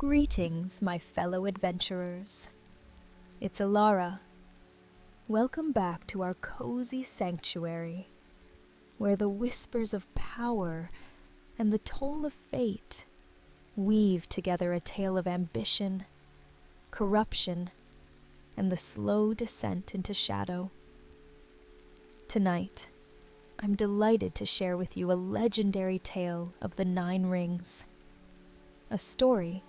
Greetings, my fellow adventurers. It's Alara. Welcome back to our cozy sanctuary, where the whispers of power and the toll of fate weave together a tale of ambition, corruption, and the slow descent into shadow. Tonight, I'm delighted to share with you a legendary tale of the Nine Rings, a story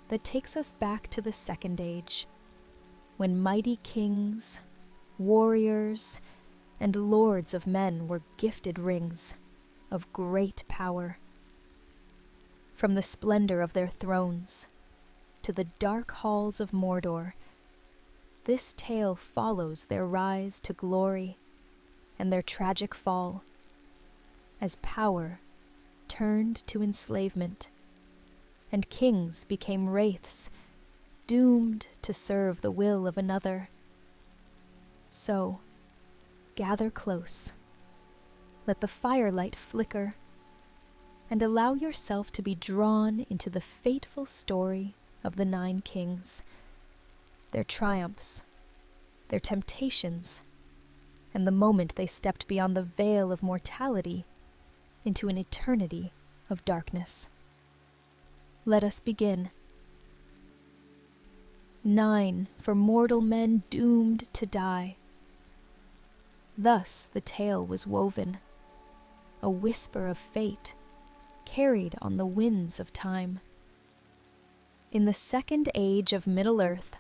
that takes us back to the Second Age, when mighty kings, warriors, and lords of men were gifted rings of great power. From the splendor of their thrones to the dark halls of Mordor, this tale follows their rise to glory and their tragic fall, as power turned to enslavement, and kings became wraiths, doomed to serve the will of another. So, gather close, let the firelight flicker, and allow yourself to be drawn into the fateful story of the Nine Kings, their triumphs, their temptations, and the moment they stepped beyond the veil of mortality into an eternity of darkness. Let us begin. 9 for mortal men doomed to die. Thus the tale was woven, a whisper of fate carried on the winds of time. In the Second Age of Middle-earth,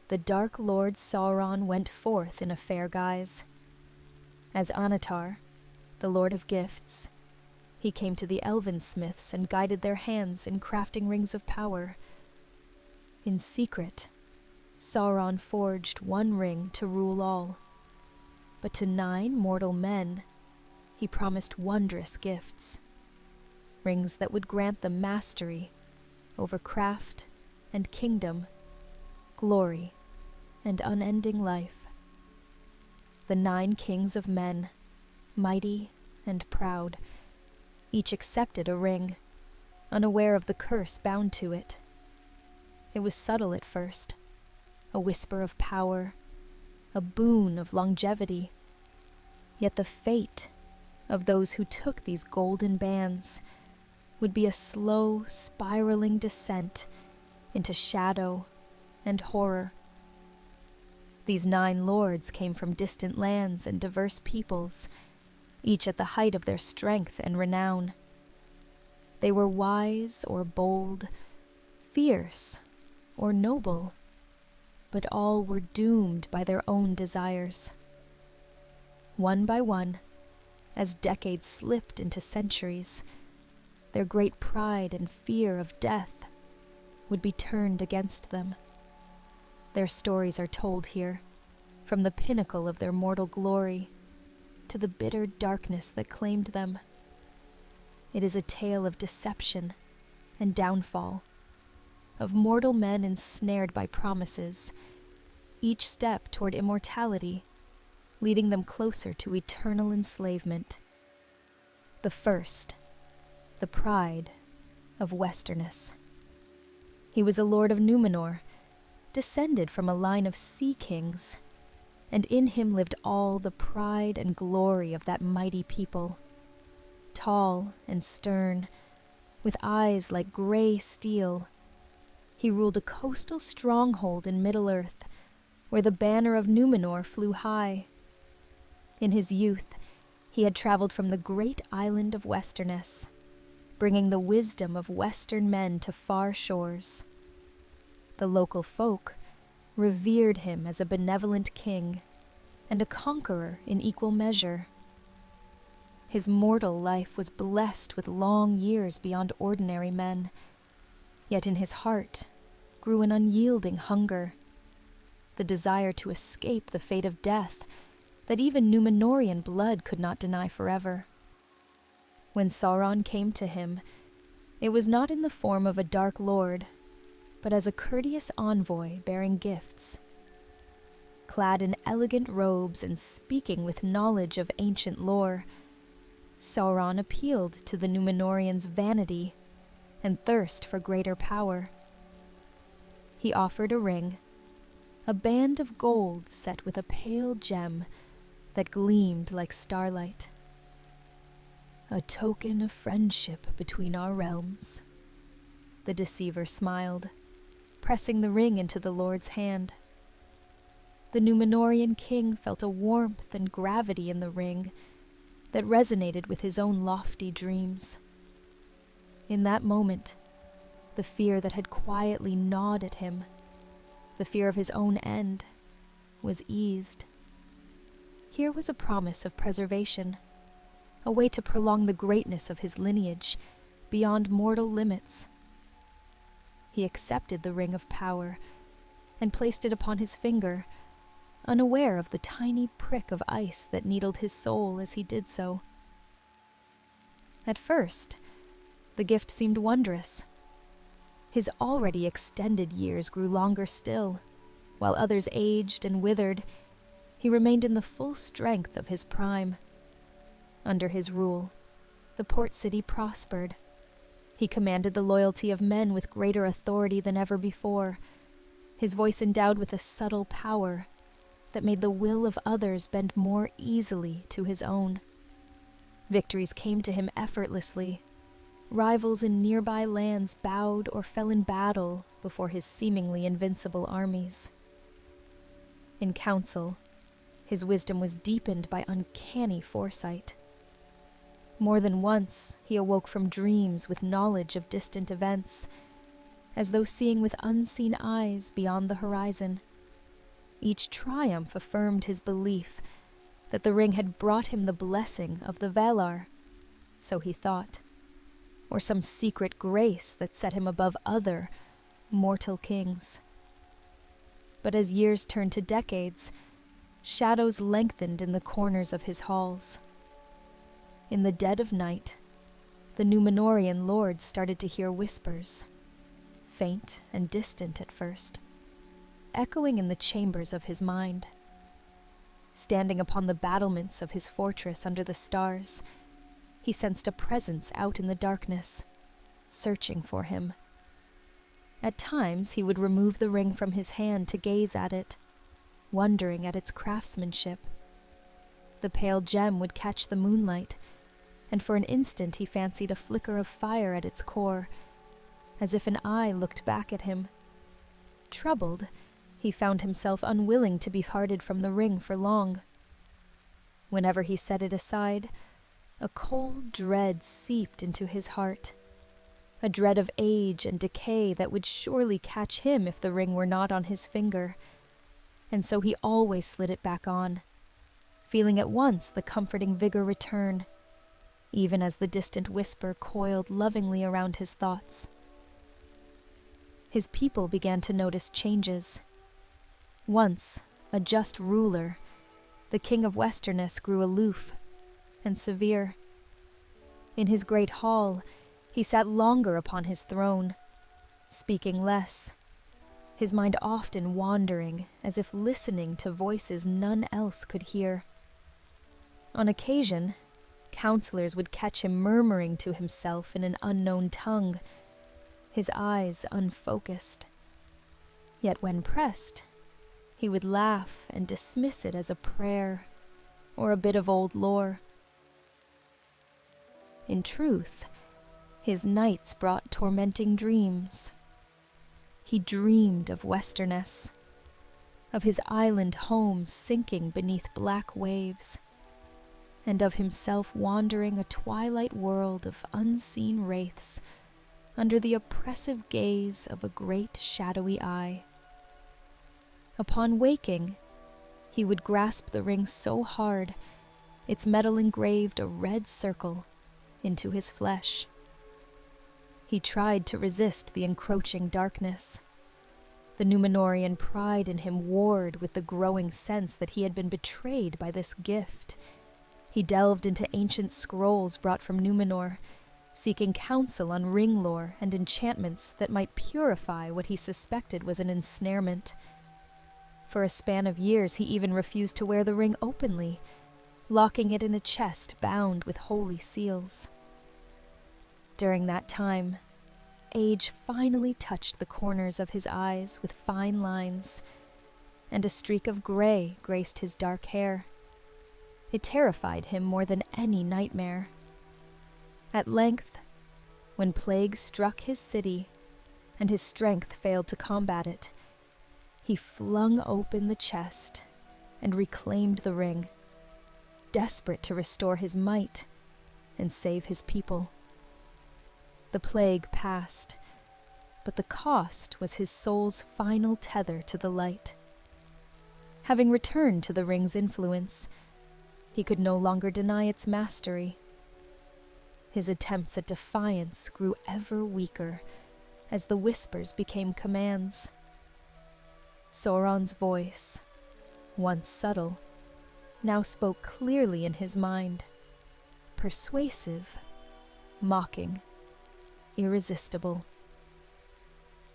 the Dark Lord Sauron went forth in a fair guise. As Annatar, the Lord of Gifts, he came to the elven smiths and guided their hands in crafting rings of power. In secret, Sauron forged one ring to rule all, but to 9 mortal men he promised wondrous gifts, rings that would grant them mastery over craft and kingdom, glory and unending life. The 9 kings of men, mighty and proud, each accepted a ring, unaware of the curse bound to it. It was subtle at first, a whisper of power, a boon of longevity. Yet the fate of those who took these golden bands would be a slow, spiraling descent into shadow and horror. These 9 lords came from distant lands and diverse peoples, each at the height of their strength and renown. They were wise or bold, fierce or noble, but all were doomed by their own desires. One by one, as decades slipped into centuries, their great pride and fear of death would be turned against them. Their stories are told here, from the pinnacle of their mortal glory to the bitter darkness that claimed them. It is a tale of deception and downfall, of mortal men ensnared by promises, each step toward immortality, leading them closer to eternal enslavement. The first, the pride of Westerness. He was a lord of Númenor, descended from a line of sea kings, and in him lived all the pride and glory of that mighty people. Tall and stern, with eyes like gray steel, he ruled a coastal stronghold in Middle-earth, where the banner of Númenor flew high. In his youth, he had traveled from the great island of Westerness, bringing the wisdom of Western men to far shores. The local folk revered him as a benevolent king and a conqueror in equal measure. His mortal life was blessed with long years beyond ordinary men, yet in his heart grew an unyielding hunger, the desire to escape the fate of death that even Númenorian blood could not deny forever. When Sauron came to him, it was not in the form of a dark lord, but as a courteous envoy bearing gifts. Clad in elegant robes and speaking with knowledge of ancient lore, Sauron appealed to the Númenorians' vanity and thirst for greater power. he offered a ring, a band of gold set with a pale gem that gleamed like starlight. "A token of friendship between our realms," the deceiver smiled, pressing the ring into the lord's hand. The Númenorian king felt a warmth and gravity in the ring that resonated with his own lofty dreams. In that moment, the fear that had quietly gnawed at him, the fear of his own end, was eased. Here was a promise of preservation, a way to prolong the greatness of his lineage beyond mortal limits. He accepted the ring of power and placed it upon his finger, unaware of the tiny prick of ice that needled his soul as he did so. At first, the gift seemed wondrous. His already extended years grew longer still. While others aged and withered, he remained in the full strength of his prime. Under his rule, the port city prospered. He commanded the loyalty of men with greater authority than ever before, his voice endowed with a subtle power that made the will of others bend more easily to his own. Victories came to him effortlessly. Rivals in nearby lands bowed or fell in battle before his seemingly invincible armies. In council, his wisdom was deepened by uncanny foresight. More than once, he awoke from dreams with knowledge of distant events, as though seeing with unseen eyes beyond the horizon. Each triumph affirmed his belief that the ring had brought him the blessing of the Valar, so he thought, or some secret grace that set him above other mortal kings. But as years turned to decades, shadows lengthened in the corners of his halls. In the dead of night, the Númenorian lord started to hear whispers, faint and distant at first, echoing in the chambers of his mind. Standing upon the battlements of his fortress under the stars, he sensed a presence out in the darkness, searching for him. At times he would remove the ring from his hand to gaze at it, wondering at its craftsmanship. The pale gem would catch the moonlight, and for an instant he fancied a flicker of fire at its core, as if an eye looked back at him. Troubled, he found himself unwilling to be parted from the ring for long. Whenever he set it aside, a cold dread seeped into his heart, a dread of age and decay that would surely catch him if the ring were not on his finger, and so he always slid it back on, feeling at once the comforting vigor return, even as the distant whisper coiled lovingly around his thoughts. His people began to notice changes. Once a just ruler, the king of Westerness grew aloof and severe. In his great hall, he sat longer upon his throne, speaking less, his mind often wandering as if listening to voices none else could hear. On occasion, counselors would catch him murmuring to himself in an unknown tongue, his eyes unfocused. Yet when pressed, he would laugh and dismiss it as a prayer or a bit of old lore. In truth, his nights brought tormenting dreams. He dreamed of Westerness, of his island home sinking beneath black waves, and of himself wandering a twilight world of unseen wraiths under the oppressive gaze of a great shadowy eye. Upon waking, he would grasp the ring so hard, its metal engraved a red circle into his flesh. He tried to resist the encroaching darkness. The Númenorian pride in him warred with the growing sense that he had been betrayed by this gift. He delved into ancient scrolls brought from Númenor, seeking counsel on ring lore and enchantments that might purify what he suspected was an ensnarement. For a span of years he even refused to wear the ring openly, locking it in a chest bound with holy seals. During that time, age finally touched the corners of his eyes with fine lines, and a streak of gray graced his dark hair. It terrified him more than any nightmare. At length, when plague struck his city, and his strength failed to combat it, he flung open the chest and reclaimed the ring, desperate to restore his might and save his people. The plague passed, but the cost was his soul's final tether to the light. Having returned to the ring's influence, he could no longer deny its mastery. His attempts at defiance grew ever weaker as the whispers became commands. Sauron's voice, once subtle, now spoke clearly in his mind, persuasive, mocking, irresistible.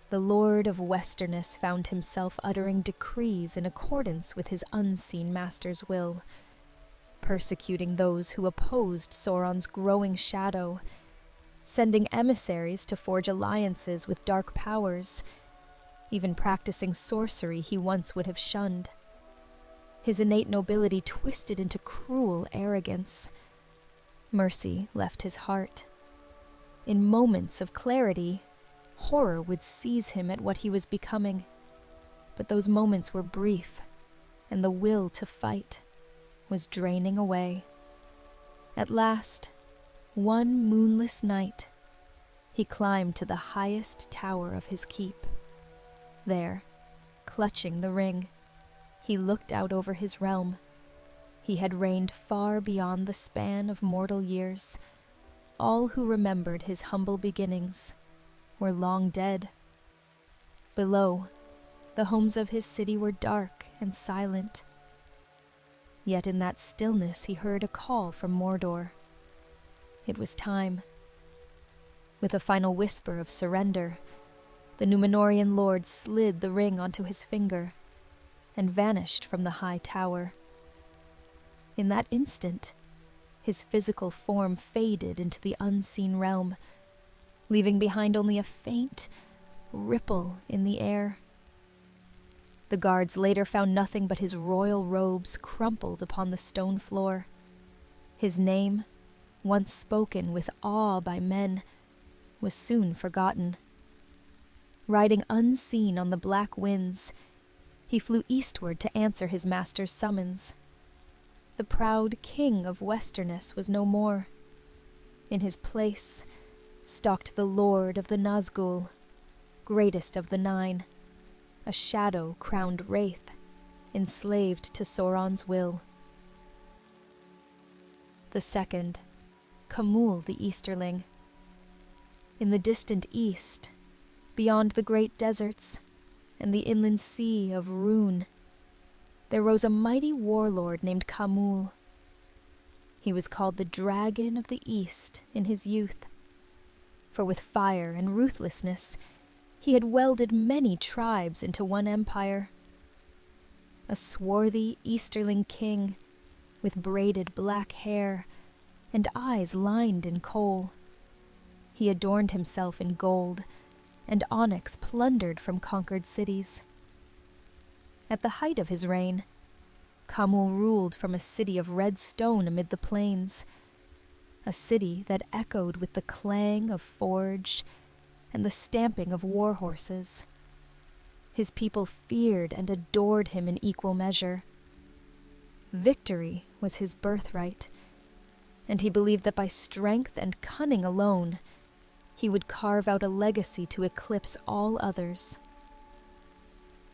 The Lord of Westerness found himself uttering decrees in accordance with his unseen master's will, persecuting those who opposed Sauron's growing shadow, sending emissaries to forge alliances with dark powers, even practicing sorcery he once would have shunned. His innate nobility twisted into cruel arrogance. Mercy left his heart. In moments of clarity, horror would seize him at what he was becoming. But those moments were brief, and the will to fight was draining away. At last, one moonless night, he climbed to the highest tower of his keep. There, clutching the ring, he looked out over his realm. He had reigned far beyond the span of mortal years. All who remembered his humble beginnings were long dead. Below, the homes of his city were dark and silent. Yet in that stillness he heard a call from Mordor. It was time. With a final whisper of surrender, the Númenorian lord slid the ring onto his finger and vanished from the high tower. In that instant, his physical form faded into the unseen realm, leaving behind only a faint ripple in the air. The guards later found nothing but his royal robes crumpled upon the stone floor. His name, once spoken with awe by men, was soon forgotten. Riding unseen on the black winds, he flew eastward to answer his master's summons. The proud king of Westerness was no more. In his place stalked the lord of the Nazgûl, greatest of the nine, a shadow-crowned wraith, enslaved to Sauron's will. The second, Khamûl the Easterling. In the distant east, beyond the great deserts and the inland sea of Rhûn, there rose a mighty warlord named Khamûl. He was called the Dragon of the East in his youth, for with fire and ruthlessness he had welded many tribes into one empire. A swarthy Easterling king with braided black hair and eyes lined in kohl. He adorned himself in gold and onyx plundered from conquered cities. At the height of his reign, Khamûl ruled from a city of red stone amid the plains, a city that echoed with the clang of forge and the stamping of war horses. His people feared and adored him in equal measure. Victory was his birthright, and he believed that by strength and cunning alone, he would carve out a legacy to eclipse all others.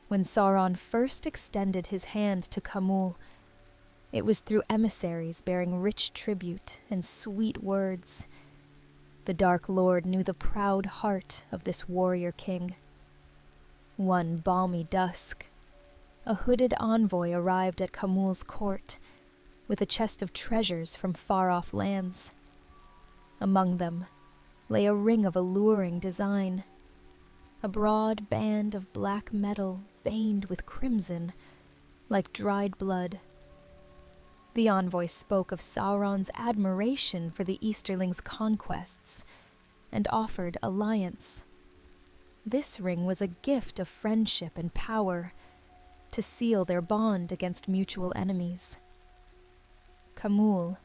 When Sauron first extended his hand to Khamûl, it was through emissaries bearing rich tribute and sweet words. The Dark Lord knew the proud heart of this warrior king. One balmy dusk, a hooded envoy arrived at Khamûl's court with a chest of treasures from far-off lands. Among them lay a ring of alluring design, a broad band of black metal veined with crimson, like dried blood. The envoy spoke of Sauron's admiration for the Easterling's conquests and offered alliance. This ring was a gift of friendship and power, to seal their bond against mutual enemies. Khamûl,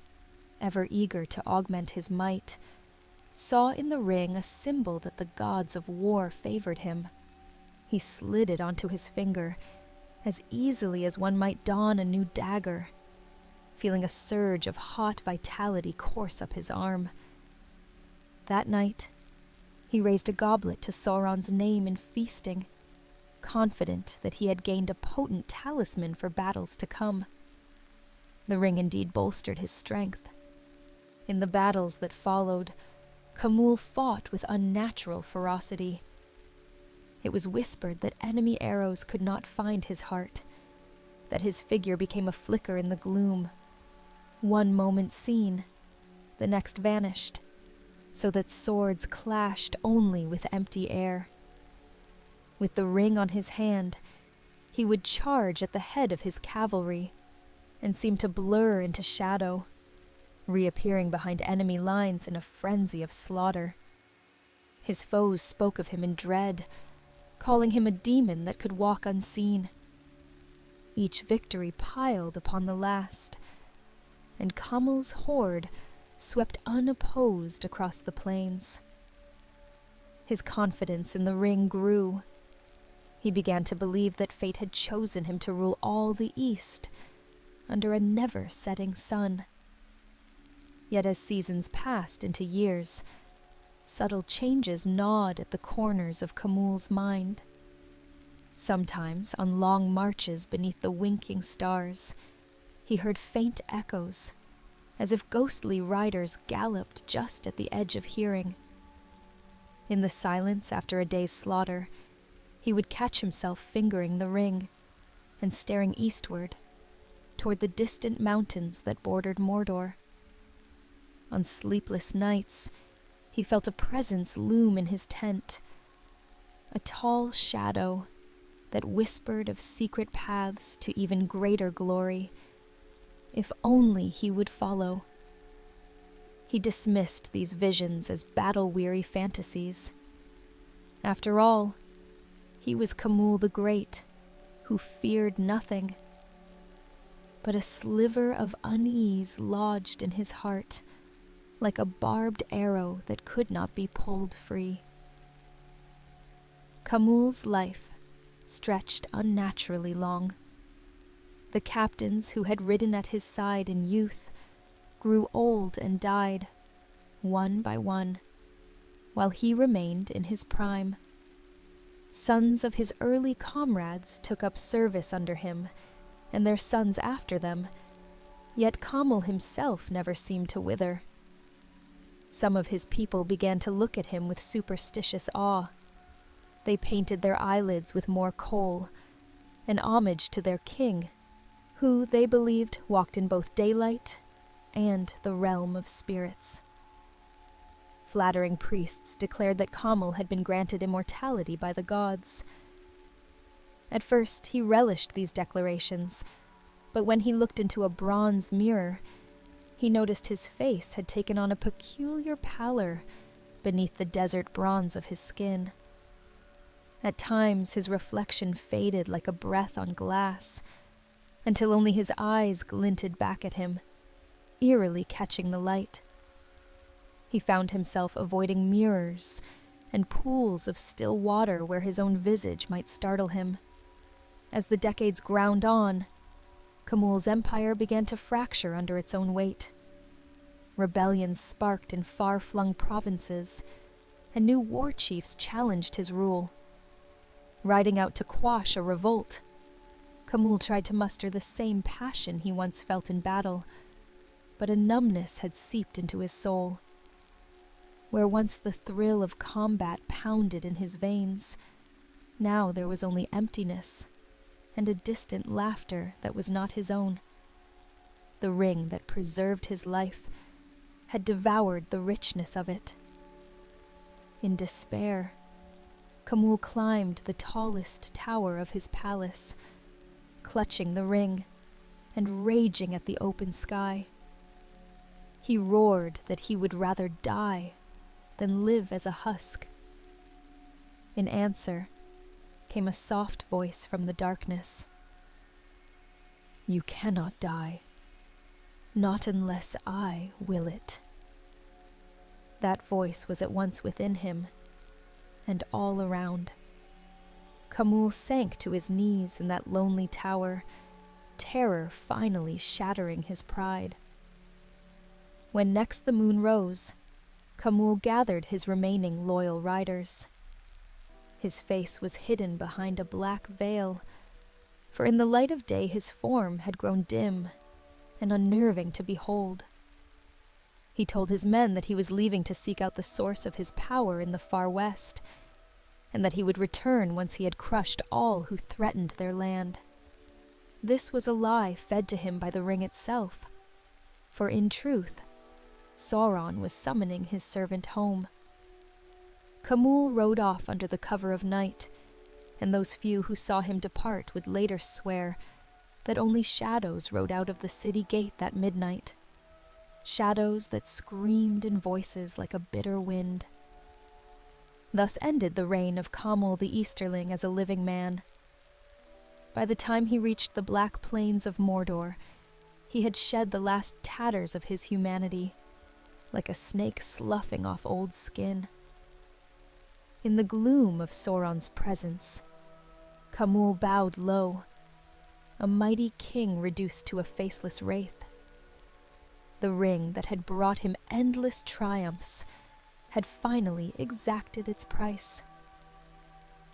ever eager to augment his might, saw in the ring a symbol that the gods of war favored him. He slid it onto his finger, as easily as one might don a new dagger, feeling a surge of hot vitality course up his arm. That night, he raised a goblet to Sauron's name in feasting, confident that he had gained a potent talisman for battles to come. The ring indeed bolstered his strength. In the battles that followed, Khamûl fought with unnatural ferocity. It was whispered that enemy arrows could not find his heart, that his figure became a flicker in the gloom. One moment seen, the next vanished, so that swords clashed only with empty air. With the ring on his hand, he would charge at the head of his cavalry and seem to blur into shadow, reappearing behind enemy lines in a frenzy of slaughter. His foes spoke of him in dread, calling him a demon that could walk unseen. Each victory piled upon the last, and Khamûl's horde swept unopposed across the plains. His confidence in the ring grew. He began to believe that fate had chosen him to rule all the East, under a never-setting sun. Yet as seasons passed into years, subtle changes gnawed at the corners of Khamûl's mind. Sometimes, on long marches beneath the winking stars, he heard faint echoes, as if ghostly riders galloped just at the edge of hearing. In the silence after a day's slaughter, he would catch himself fingering the ring and staring eastward, toward the distant mountains that bordered Mordor. On sleepless nights, he felt a presence loom in his tent, a tall shadow that whispered of secret paths to even greater glory, if only he would follow. He dismissed these visions as battle-weary fantasies. After all, he was Khamûl the Great, who feared nothing. But a sliver of unease lodged in his heart, like a barbed arrow that could not be pulled free. Khamûl's life stretched unnaturally long. The captains who had ridden at his side in youth grew old and died, one by one, while he remained in his prime. Sons of his early comrades took up service under him, and their sons after them, yet Khamûl himself never seemed to wither. Some of his people began to look at him with superstitious awe. They painted their eyelids with more kohl, an homage to their king, who, they believed, walked in both daylight and the realm of spirits. Flattering priests declared that Khamûl had been granted immortality by the gods. At first, he relished these declarations, but when he looked into a bronze mirror, he noticed his face had taken on a peculiar pallor beneath the desert bronze of his skin. At times, his reflection faded like a breath on glass, until only his eyes glinted back at him, eerily catching the light. He found himself avoiding mirrors and pools of still water where his own visage might startle him. As the decades ground on, Khamûl's empire began to fracture under its own weight. Rebellions sparked in far-flung provinces, and new war chiefs challenged his rule. Riding out to quash a revolt, Khamûl tried to muster the same passion he once felt in battle, but a numbness had seeped into his soul. Where once the thrill of combat pounded in his veins, now there was only emptiness and a distant laughter that was not his own. The ring that preserved his life had devoured the richness of it. In despair, Khamûl climbed the tallest tower of his palace, clutching the ring and raging at the open sky. He roared that he would rather die than live as a husk. In answer, came a soft voice from the darkness. "You cannot die, not unless I will it." That voice was at once within him, and all around. Khamûl sank to his knees in that lonely tower, terror finally shattering his pride. When next the moon rose, Khamûl gathered his remaining loyal riders. His face was hidden behind a black veil, for in the light of day his form had grown dim and unnerving to behold. He told his men that he was leaving to seek out the source of his power in the far west, and that he would return once he had crushed all who threatened their land. This was a lie fed to him by the ring itself, for in truth, Sauron was summoning his servant home. Khamûl rode off under the cover of night, and those few who saw him depart would later swear that only shadows rode out of the city gate that midnight, shadows that screamed in voices like a bitter wind. Thus ended the reign of Khamûl the Easterling as a living man. By the time he reached the black plains of Mordor, he had shed the last tatters of his humanity, like a snake sloughing off old skin. In the gloom of Sauron's presence, Khamûl bowed low, a mighty king reduced to a faceless wraith. The ring that had brought him endless triumphs had finally exacted its price.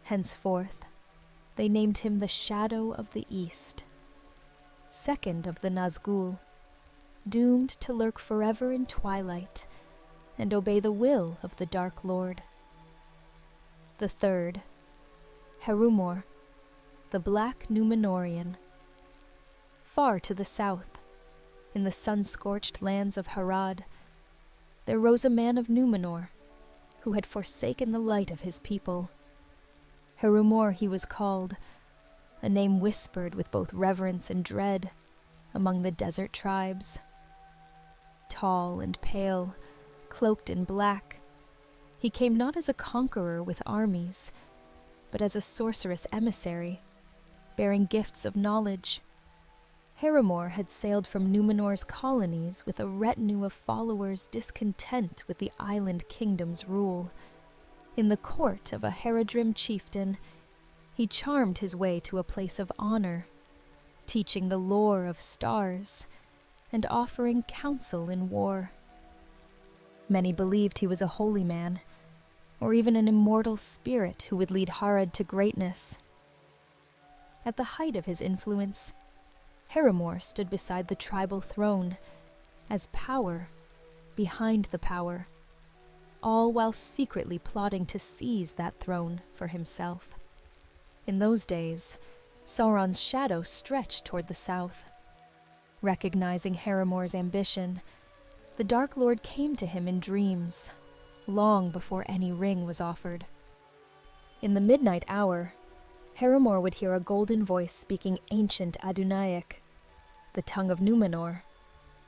Henceforth, they named him the Shadow of the East, second of the Nazgûl, doomed to lurk forever in twilight and obey the will of the Dark Lord. The third, Herumor, the Black Númenorian. Far to the south, in the sun-scorched lands of Harad, there rose a man of Númenor, who had forsaken the light of his people. Herumor he was called, a name whispered with both reverence and dread among the desert tribes. Tall and pale, cloaked in black, he came not as a conqueror with armies, but as a sorceress emissary, bearing gifts of knowledge. Herumor had sailed from Númenor's colonies with a retinue of followers discontent with the island kingdom's rule. In the court of a Haradrim chieftain, he charmed his way to a place of honor, teaching the lore of stars and offering counsel in war. Many believed he was a holy man, or even an immortal spirit who would lead Harad to greatness. At the height of his influence, Herumor stood beside the tribal throne, as power behind the power, all while secretly plotting to seize that throne for himself. In those days, Sauron's shadow stretched toward the south. Recognizing Herumor's ambition, the Dark Lord came to him in dreams, long before any ring was offered. In the midnight hour, Herumor would hear a golden voice speaking ancient Adunaic, the tongue of Númenor,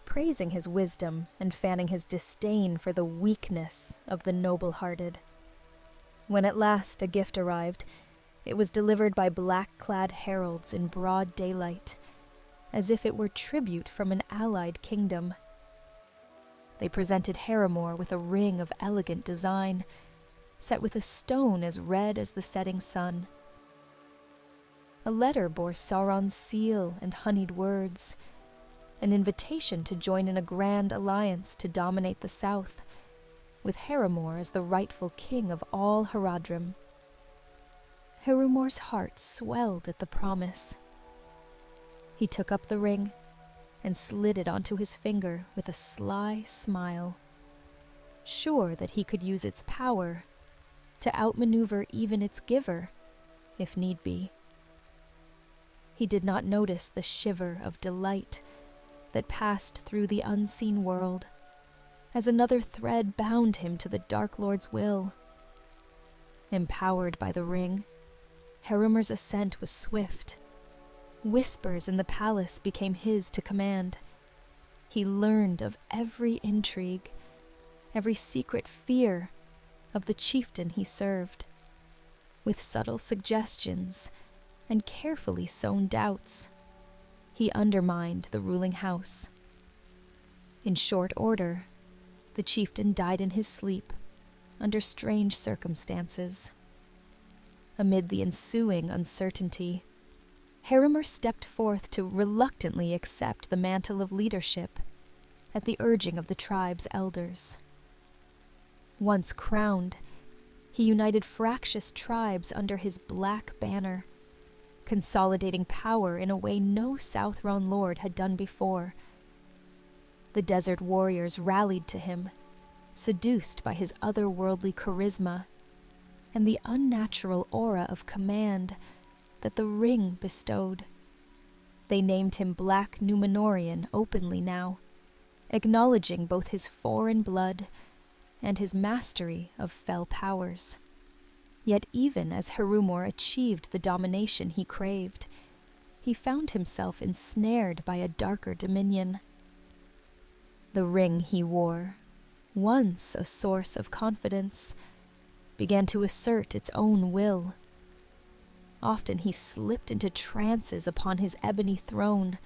praising his wisdom and fanning his disdain for the weakness of the noble-hearted. When at last a gift arrived, it was delivered by black-clad heralds in broad daylight, as if it were tribute from an allied kingdom. They presented Herumor with a ring of elegant design, set with a stone as red as the setting sun. A letter bore Sauron's seal and honeyed words, an invitation to join in a grand alliance to dominate the south, with Herumor as the rightful king of all Haradrim. Herumor's heart swelled at the promise. He took up the ring and slid it onto his finger with a sly smile, sure that he could use its power to outmaneuver even its giver, if need be. He did not notice the shiver of delight that passed through the unseen world as another thread bound him to the Dark Lord's will. Empowered by the ring, Herumor's ascent was swift. Whispers in the palace became his to command. He learned of every intrigue, every secret fear of the chieftain he served. With subtle suggestions and carefully sown doubts, he undermined the ruling house. In short order, the chieftain died in his sleep, under strange circumstances. Amid the ensuing uncertainty, Harrimer stepped forth to reluctantly accept the mantle of leadership at the urging of the tribe's elders. Once crowned, he united fractious tribes under his black banner, consolidating power in a way no South Rhûn lord had done before. The desert warriors rallied to him, seduced by his otherworldly charisma and the unnatural aura of command that the ring bestowed. They named him Black Númenorian openly now, acknowledging both his foreign blood and his mastery of fell powers. Yet even as Harumor achieved the domination he craved, he found himself ensnared by a darker dominion. The ring he wore, once a source of confidence, began to assert its own will. Often he slipped into trances upon his ebony throne,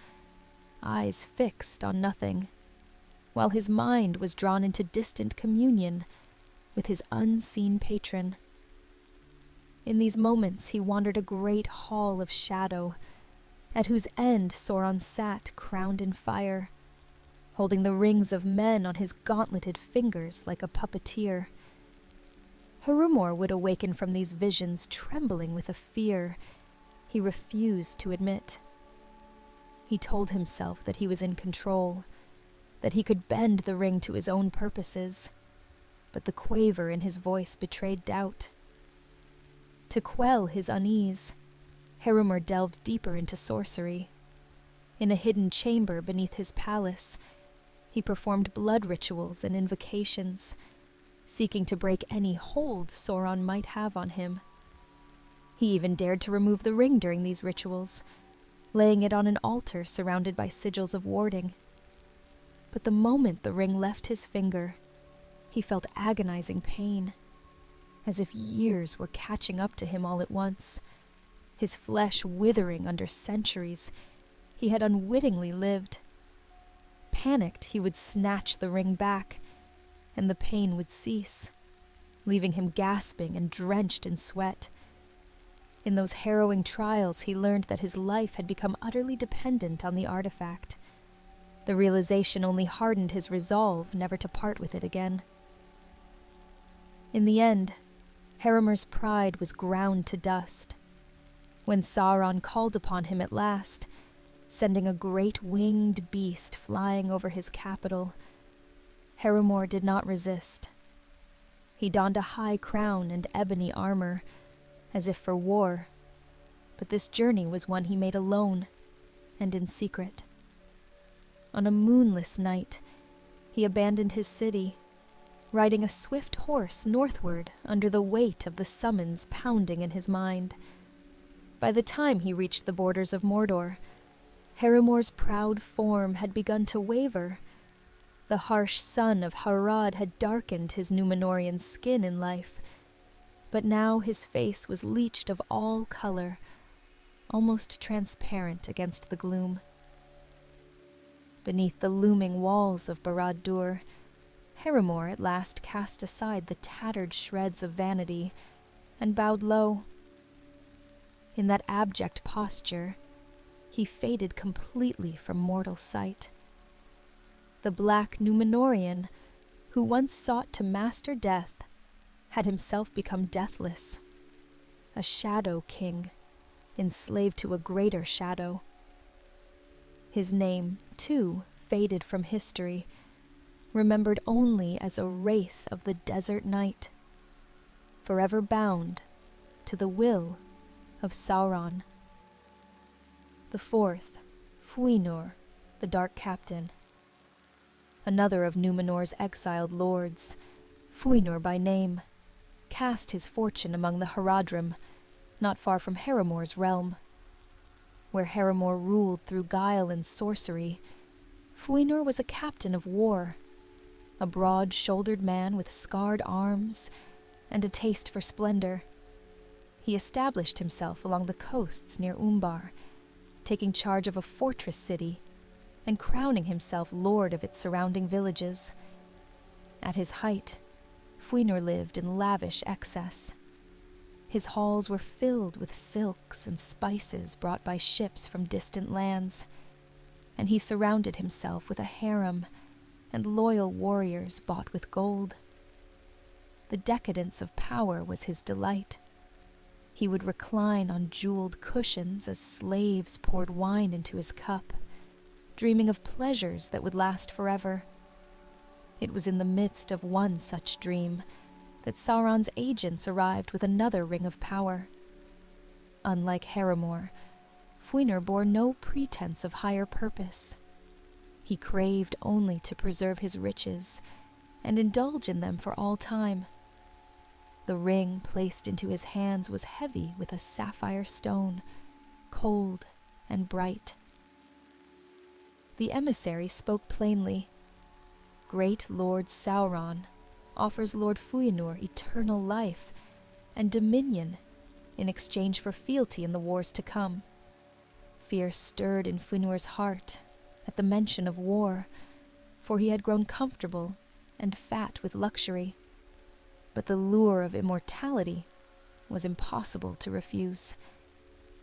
eyes fixed on nothing, while his mind was drawn into distant communion with his unseen patron. In these moments he wandered a great hall of shadow, at whose end Sauron sat crowned in fire, holding the rings of men on his gauntleted fingers like a puppeteer. Harumor would awaken from these visions trembling with a fear he refused to admit. He told himself that he was in control, that he could bend the ring to his own purposes, but the quaver in his voice betrayed doubt. To quell his unease, Harumor delved deeper into sorcery. In a hidden chamber beneath his palace, he performed blood rituals and invocations, seeking to break any hold Sauron might have on him. He even dared to remove the ring during these rituals, laying it on an altar surrounded by sigils of warding. But the moment the ring left his finger, he felt agonizing pain, as if years were catching up to him all at once, his flesh withering under centuries he had unwittingly lived. Panicked, he would snatch the ring back, and the pain would cease, leaving him gasping and drenched in sweat. In those harrowing trials, he learned that his life had become utterly dependent on the artifact. The realization only hardened his resolve never to part with it again. In the end, Harumor's pride was ground to dust. When Sauron called upon him at last, sending a great winged beast flying over his capital, Harumor did not resist. He donned a high crown and ebony armor, as if for war, but this journey was one he made alone and in secret. On a moonless night, he abandoned his city, riding a swift horse northward under the weight of the summons pounding in his mind. By the time he reached the borders of Mordor, Harumor's proud form had begun to waver. The harsh sun of Harad had darkened his Númenorian skin in life, but now his face was leached of all color, almost transparent against the gloom. Beneath the looming walls of Barad-dûr, Harumor at last cast aside the tattered shreds of vanity and bowed low. In that abject posture, he faded completely from mortal sight. The Black Númenorian, who once sought to master death, had himself become deathless, a shadow king, enslaved to a greater shadow. His name, too, faded from history, remembered only as a wraith of the desert night, forever bound to the will of Sauron. The fourth, Fëanor, the Dark Captain. Another of Númenor's exiled lords, Fëanor by name, cast his fortune among the Haradrim, not far from Harumor's realm. Where Harumor ruled through guile and sorcery, Fëanor was a captain of war, a broad-shouldered man with scarred arms and a taste for splendor. he established himself along the coasts near Umbar, taking charge of a fortress city and crowning himself lord of its surrounding villages. At his height, Fëanor lived in lavish excess. His halls were filled with silks and spices brought by ships from distant lands, and he surrounded himself with a harem and loyal warriors bought with gold. The decadence of power was his delight. He would recline on jeweled cushions as slaves poured wine into his cup, dreaming of pleasures that would last forever. It was in the midst of one such dream that Sauron's agents arrived with another ring of power. Unlike Haremore, Fëanor bore no pretense of higher purpose. He craved only to preserve his riches and indulge in them for all time. The ring placed into his hands was heavy with a sapphire stone, cold and bright. The emissary spoke plainly. Great Lord Sauron offers Lord Fëanor eternal life and dominion in exchange for fealty in the wars to come. Fear stirred in Fëanor's heart at the mention of war, for he had grown comfortable and fat with luxury. But the lure of immortality was impossible to refuse.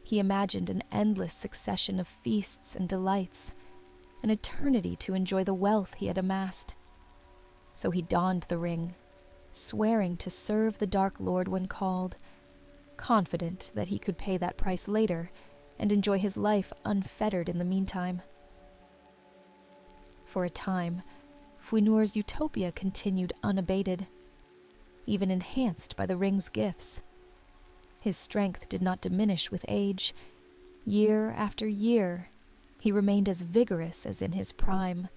He imagined an endless succession of feasts and delights, an eternity to enjoy the wealth he had amassed. So he donned the ring, swearing to serve the Dark Lord when called, confident that he could pay that price later and enjoy his life unfettered in the meantime. For a time, Fëanor's utopia continued unabated, even enhanced by the ring's gifts. His strength did not diminish with age. Year after year, he remained as vigorous as in his prime.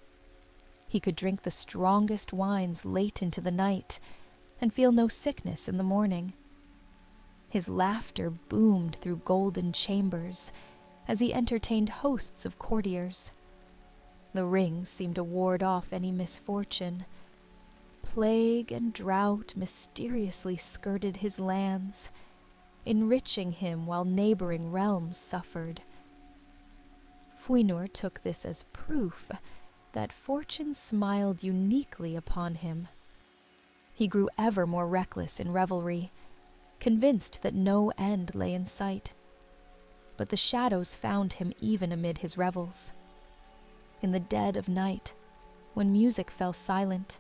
He could drink the strongest wines late into the night and feel no sickness in the morning. His laughter boomed through golden chambers as he entertained hosts of courtiers. The ring seemed to ward off any misfortune. Plague and drought mysteriously skirted his lands, enriching him while neighboring realms suffered. Fëanor took this as proof that fortune smiled uniquely upon him. He grew ever more reckless in revelry, convinced that no end lay in sight. But the shadows found him even amid his revels. In the dead of night, when music fell silent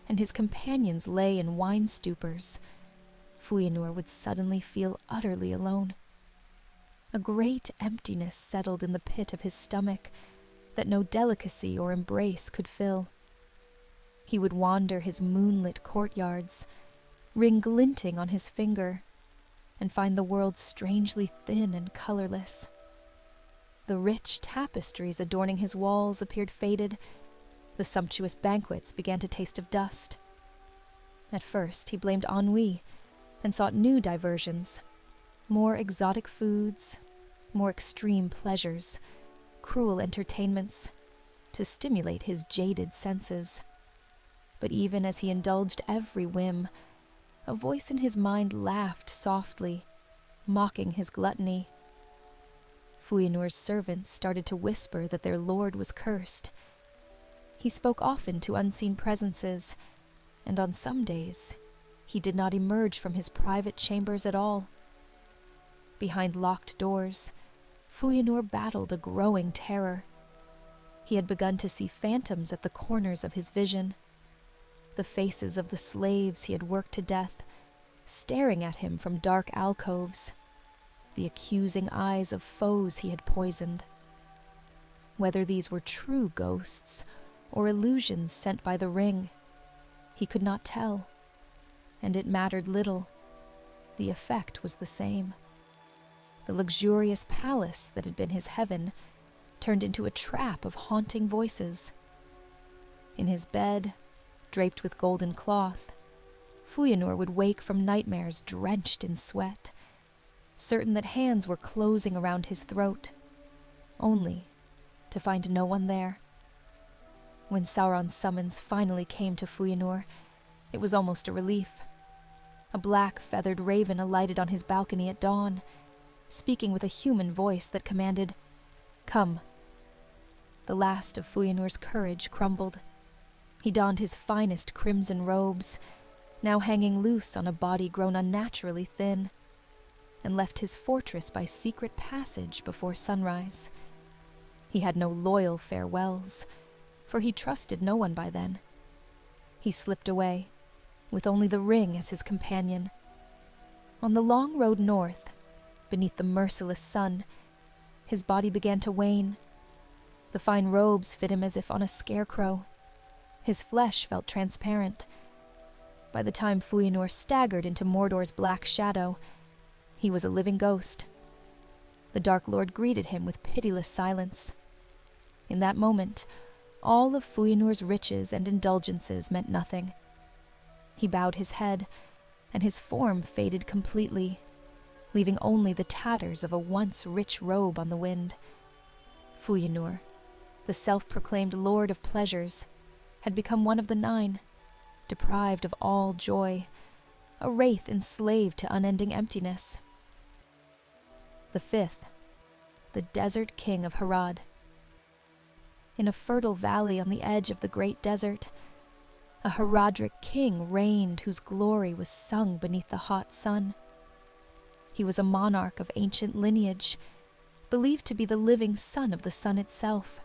and his companions lay in wine stupors, Fëanor would suddenly feel utterly alone. A great emptiness settled in the pit of his stomach that no delicacy or embrace could fill. He would wander his moonlit courtyards, ring glinting on his finger, and find the world strangely thin and colorless. The rich tapestries adorning his walls appeared faded. The sumptuous banquets began to taste of dust. At first, he blamed ennui and sought new diversions, more exotic foods, more extreme pleasures, cruel entertainments, to stimulate his jaded senses. But even as he indulged every whim, a voice in his mind laughed softly, mocking his gluttony. Fëanor's servants started to whisper that their lord was cursed. He spoke often to unseen presences, and on some days he did not emerge from his private chambers at all. Behind locked doors, Fëanor battled a growing terror. He had begun to see phantoms at the corners of his vision, the faces of the slaves he had worked to death, staring at him from dark alcoves, the accusing eyes of foes he had poisoned. Whether these were true ghosts or illusions sent by the ring, he could not tell, and it mattered little. The effect was the same. The luxurious palace that had been his heaven turned into a trap of haunting voices. In his bed, draped with golden cloth, Fëanor would wake from nightmares drenched in sweat, certain that hands were closing around his throat, only to find no one there. When Sauron's summons finally came to Fëanor, it was almost a relief. A black feathered raven alighted on his balcony at dawn, speaking with a human voice that commanded, "Come." The last of Fëanor's courage crumbled. He donned his finest crimson robes, now hanging loose on a body grown unnaturally thin, and left his fortress by secret passage before sunrise. He had no loyal farewells, for he trusted no one by then. He slipped away, with only the ring as his companion. On the long road north, beneath the merciless sun, his body began to wane. The fine robes fit him as if on a scarecrow. His flesh felt transparent. By the time Fëanor staggered into Mordor's black shadow, he was a living ghost. The Dark Lord greeted him with pitiless silence. In that moment, all of Fëanor's riches and indulgences meant nothing. He bowed his head, and his form faded completely, leaving only the tatters of a once rich robe on the wind. Fëanor, the self-proclaimed Lord of Pleasures, had become one of the Nine, deprived of all joy, a wraith enslaved to unending emptiness. The fifth, the Desert King of Harad. In a fertile valley on the edge of the great desert, a Haradric king reigned whose glory was sung beneath the hot sun. He was a monarch of ancient lineage, believed to be the living son of the sun itself.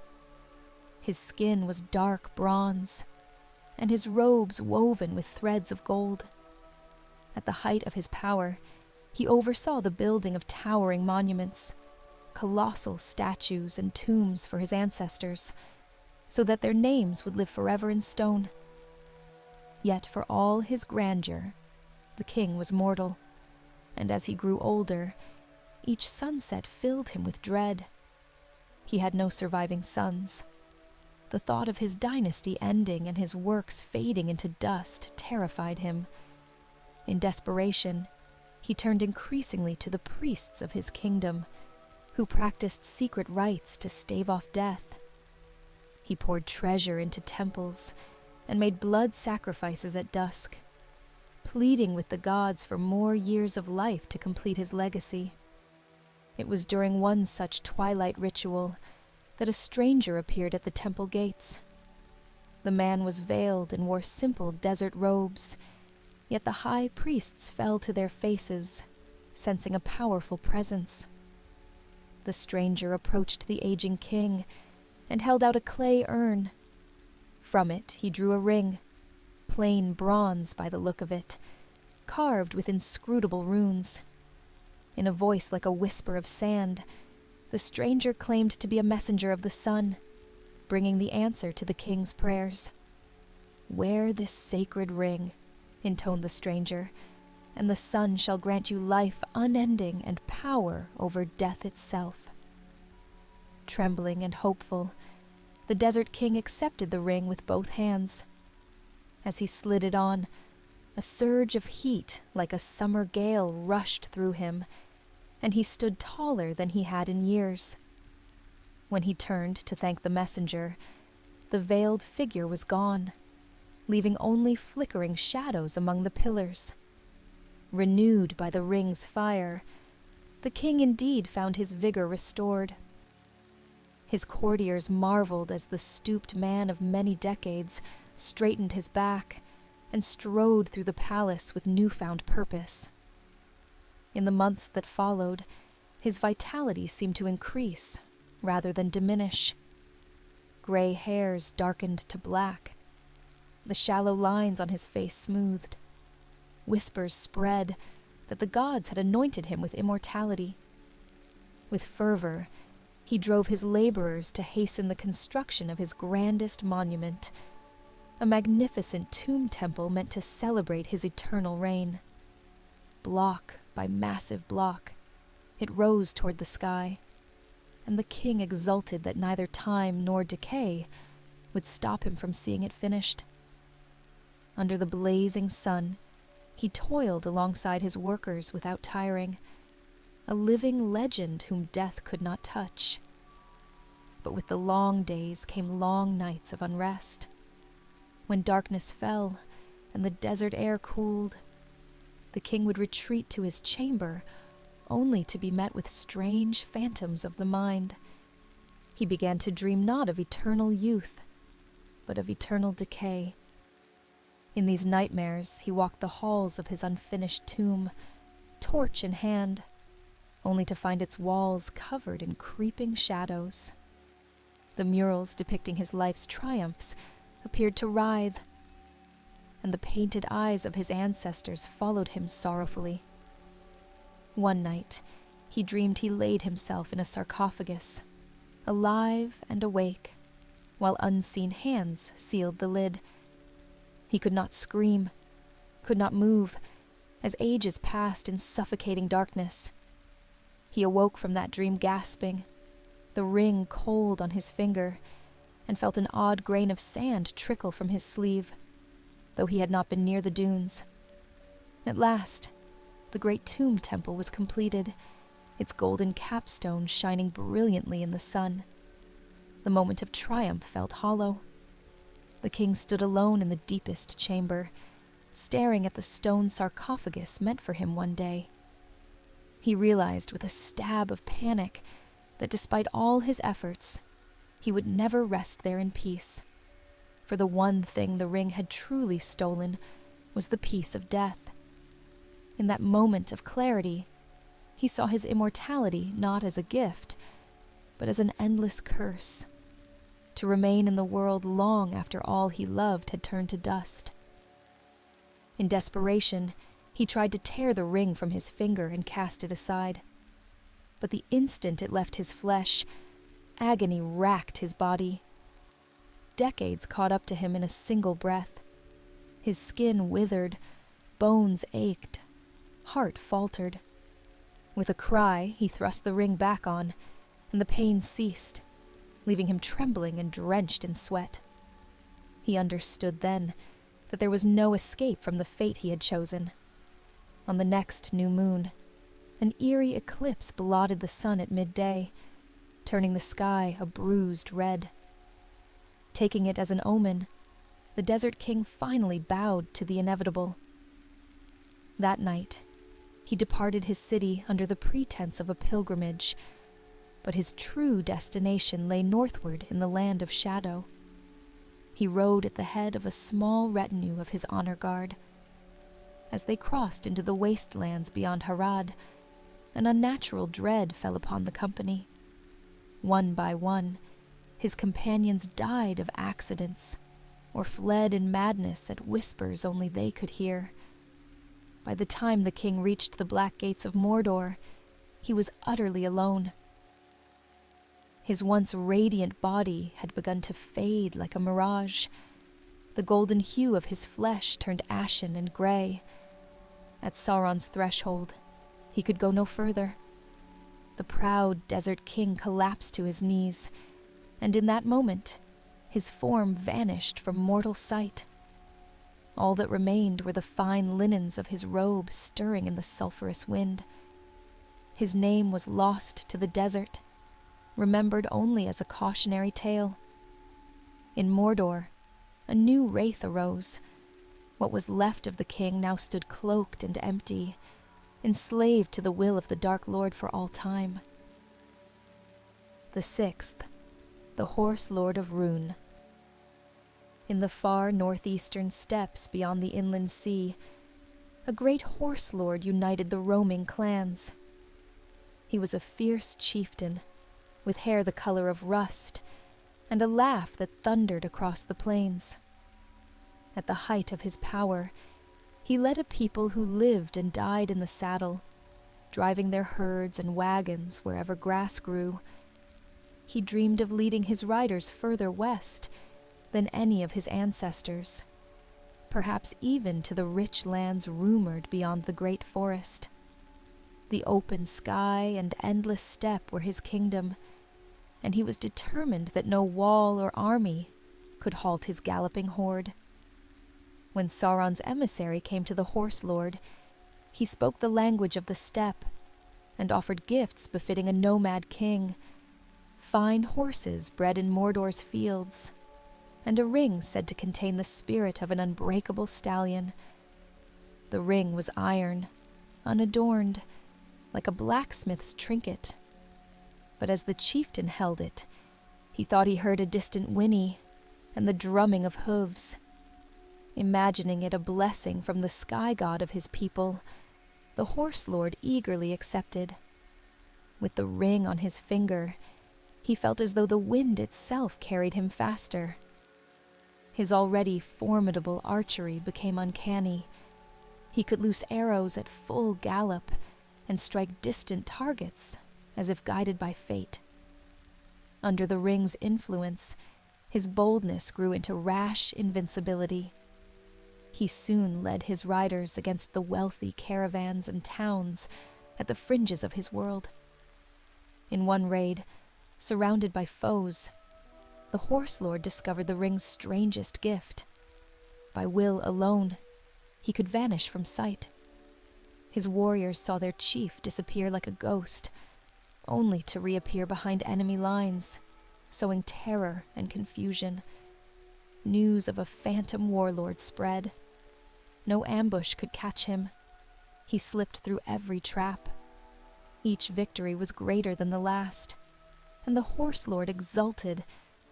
His skin was dark bronze, and his robes woven with threads of gold. At the height of his power, he oversaw the building of towering monuments, colossal statues and tombs for his ancestors, so that their names would live forever in stone. Yet for all his grandeur, the king was mortal, and as he grew older, each sunset filled him with dread. He had no surviving sons. The thought of his dynasty ending and his works fading into dust terrified him. In desperation, he turned increasingly to the priests of his kingdom, who practiced secret rites to stave off death. He poured treasure into temples and made blood sacrifices at dusk, pleading with the gods for more years of life to complete his legacy. It was during one such twilight ritual that a stranger appeared at the temple gates. The man was veiled and wore simple desert robes, yet the high priests fell to their faces, sensing a powerful presence. The stranger approached the aging king and held out a clay urn. From it he drew a ring, plain bronze by the look of it, carved with inscrutable runes. In a voice like a whisper of sand, the stranger claimed to be a messenger of the sun, bringing the answer to the king's prayers. "Wear this sacred ring," intoned the stranger, "and the sun shall grant you life unending and power over death itself." Trembling and hopeful, the Desert King accepted the ring with both hands. As he slid it on, a surge of heat like a summer gale rushed through him, and he stood taller than he had in years. When he turned to thank the messenger, the veiled figure was gone, leaving only flickering shadows among the pillars. Renewed by the ring's fire, the king indeed found his vigor restored. His courtiers marveled as the stooped man of many decades straightened his back and strode through the palace with newfound purpose. In the months that followed, his vitality seemed to increase rather than diminish. Gray hairs darkened to black, the shallow lines on his face smoothed. Whispers spread that the gods had anointed him with immortality. With fervor, he drove his laborers to hasten the construction of his grandest monument, a magnificent tomb temple meant to celebrate his eternal reign. Block by massive block, it rose toward the sky, and the king exulted that neither time nor decay would stop him from seeing it finished. Under the blazing sun, he toiled alongside his workers without tiring, a living legend whom death could not touch. But with the long days came long nights of unrest. When darkness fell and the desert air cooled, the king would retreat to his chamber, only to be met with strange phantoms of the mind. He began to dream not of eternal youth, but of eternal decay. In these nightmares, he walked the halls of his unfinished tomb, torch in hand, only to find its walls covered in creeping shadows. The murals depicting his life's triumphs appeared to writhe, and the painted eyes of his ancestors followed him sorrowfully. One night, he dreamed he laid himself in a sarcophagus, alive and awake, while unseen hands sealed the lid. He could not scream, could not move, as ages passed in suffocating darkness. He awoke from that dream gasping, the ring cold on his finger, and felt an odd grain of sand trickle from his sleeve, though he had not been near the dunes. At last, the great tomb temple was completed, its golden capstone shining brilliantly in the sun. The moment of triumph felt hollow. The king stood alone in the deepest chamber, staring at the stone sarcophagus meant for him one day. He realized with a stab of panic that despite all his efforts, he would never rest there in peace. For the one thing the ring had truly stolen was the peace of death. In that moment of clarity, he saw his immortality not as a gift, but as an endless curse, to remain in the world long after all he loved had turned to dust. In desperation, he tried to tear the ring from his finger and cast it aside. But the instant it left his flesh, agony racked his body. Decades caught up to him in a single breath. His skin withered, bones ached, heart faltered. With a cry, he thrust the ring back on, and the pain ceased, leaving him trembling and drenched in sweat. He understood then that there was no escape from the fate he had chosen. On the next new moon, an eerie eclipse blotted the sun at midday, turning the sky a bruised red. Taking it as an omen, the Desert King finally bowed to the inevitable. That night, he departed his city under the pretense of a pilgrimage, but his true destination lay northward in the land of shadow. He rode at the head of a small retinue of his honor guard. As they crossed into the wastelands beyond Harad, an unnatural dread fell upon the company. One by one, his companions died of accidents, or fled in madness at whispers only they could hear. By the time the king reached the black gates of Mordor, he was utterly alone. His once radiant body had begun to fade like a mirage. The golden hue of his flesh turned ashen and gray. At Sauron's threshold, he could go no further. The proud Desert King collapsed to his knees, and in that moment, his form vanished from mortal sight. All that remained were the fine linens of his robe stirring in the sulphurous wind. His name was lost to the desert, remembered only as a cautionary tale. In Mordor, a new wraith arose. What was left of the king now stood cloaked and empty, enslaved to the will of the Dark Lord for all time. The sixth, the Horse Lord of Rhûn. In the far northeastern steppes beyond the inland sea, a great horse lord united the roaming clans. He was a fierce chieftain, with hair the color of rust, and a laugh that thundered across the plains. At the height of his power, he led a people who lived and died in the saddle, driving their herds and wagons wherever grass grew. He dreamed of leading his riders further west than any of his ancestors, perhaps even to the rich lands rumored beyond the great forest. The open sky and endless steppe were his kingdom, and he was determined that no wall or army could halt his galloping horde. When Sauron's emissary came to the Horse Lord, he spoke the language of the steppe and offered gifts befitting a nomad king, fine horses bred in Mordor's fields, and a ring said to contain the spirit of an unbreakable stallion. The ring was iron, unadorned, like a blacksmith's trinket. But as the chieftain held it, he thought he heard a distant whinny and the drumming of hooves. Imagining it a blessing from the sky god of his people, the horse lord eagerly accepted. With the ring on his finger, he felt as though the wind itself carried him faster. His already formidable archery became uncanny. He could loose arrows at full gallop and strike distant targets as if guided by fate. Under the ring's influence, his boldness grew into rash invincibility. He soon led his riders against the wealthy caravans and towns at the fringes of his world. In one raid, surrounded by foes, the horse lord discovered the ring's strangest gift. By will alone, he could vanish from sight. His warriors saw their chief disappear like a ghost, only to reappear behind enemy lines, sowing terror and confusion. News of a phantom warlord spread. No ambush could catch him. He slipped through every trap. Each victory was greater than the last, and the horse lord exulted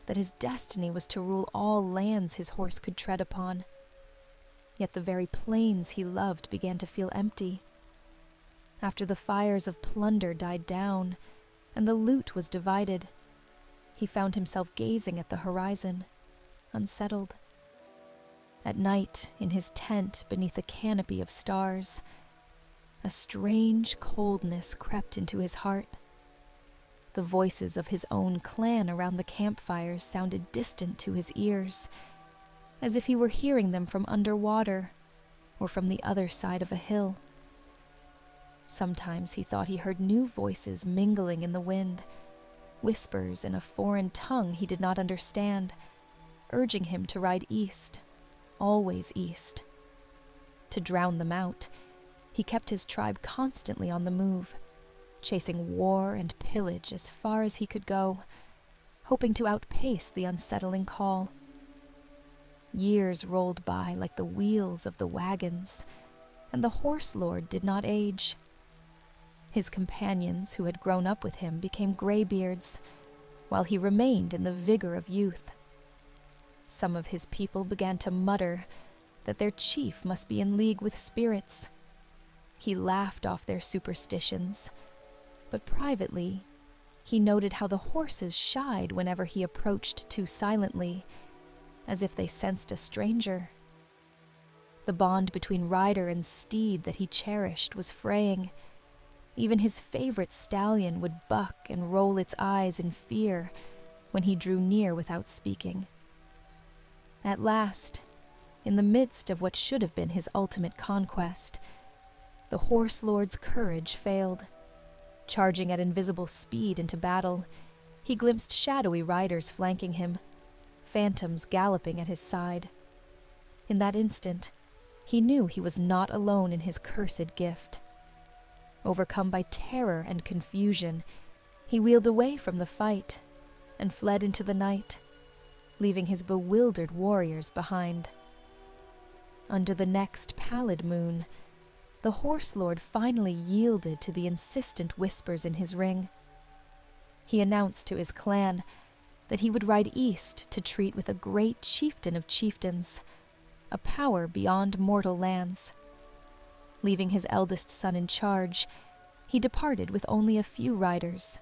that his destiny was to rule all lands his horse could tread upon. Yet the very plains he loved began to feel empty. After the fires of plunder died down and the loot was divided, he found himself gazing at the horizon, unsettled. At night, in his tent beneath a canopy of stars, a strange coldness crept into his heart. The voices of his own clan around the campfires sounded distant to his ears, as if he were hearing them from underwater or from the other side of a hill. Sometimes he thought he heard new voices mingling in the wind, whispers in a foreign tongue he did not understand, urging him to ride east, always east. To drown them out, he kept his tribe constantly on the move, chasing war and pillage as far as he could go, hoping to outpace the unsettling call. Years rolled by like the wheels of the wagons, and the horse lord did not age. His companions who had grown up with him became graybeards, while he remained in the vigor of youth. Some of his people began to mutter that their chief must be in league with spirits. He laughed off their superstitions, but privately, he noted how the horses shied whenever he approached too silently, as if they sensed a stranger. The bond between rider and steed that he cherished was fraying. Even his favorite stallion would buck and roll its eyes in fear when he drew near without speaking. At last, in the midst of what should have been his ultimate conquest, the horse lord's courage failed. Charging at invisible speed into battle, he glimpsed shadowy riders flanking him, phantoms galloping at his side. In that instant, he knew he was not alone in his cursed gift. Overcome by terror and confusion, he wheeled away from the fight and fled into the night, leaving his bewildered warriors behind. Under the next pallid moon, the horse lord finally yielded to the insistent whispers in his ring. He announced to his clan that he would ride east to treat with a great chieftain of chieftains, a power beyond mortal lands. Leaving his eldest son in charge, he departed with only a few riders.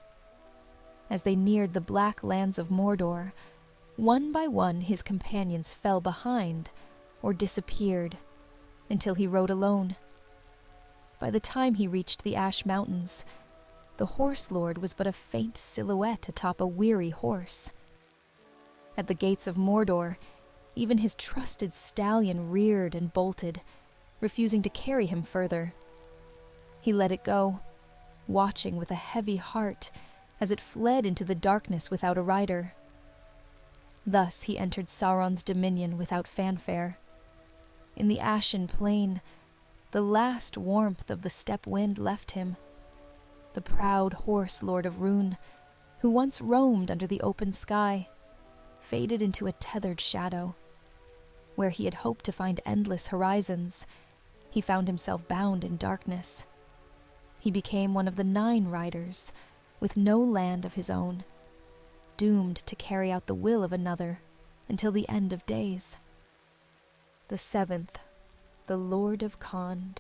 As they neared the black lands of Mordor, one by one his companions fell behind or disappeared, until he rode alone. By the time he reached the Ash Mountains, the horse lord was but a faint silhouette atop a weary horse. At the gates of Mordor, even his trusted stallion reared and bolted, refusing to carry him further. He let it go, watching with a heavy heart as it fled into the darkness without a rider. Thus he entered Sauron's dominion without fanfare. In the ashen plain, the last warmth of the steppe wind left him. The proud horse lord of Rhûn, who once roamed under the open sky, faded into a tethered shadow. Where he had hoped to find endless horizons, he found himself bound in darkness. He became one of the 9 riders, with no land of his own, doomed to carry out the will of another until the end of days. The 7th, the Lord of Khand.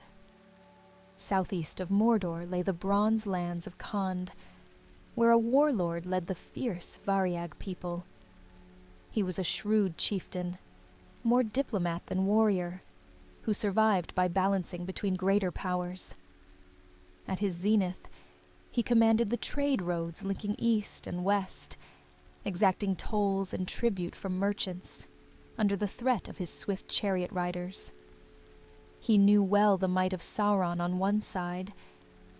Southeast of Mordor lay the bronze lands of Khand, where a warlord led the fierce Variag people. He was a shrewd chieftain, more diplomat than warrior, who survived by balancing between greater powers. At his zenith, he commanded the trade roads linking east and west, exacting tolls and tribute from merchants, under the threat of his swift chariot riders. He knew well the might of Sauron on one side,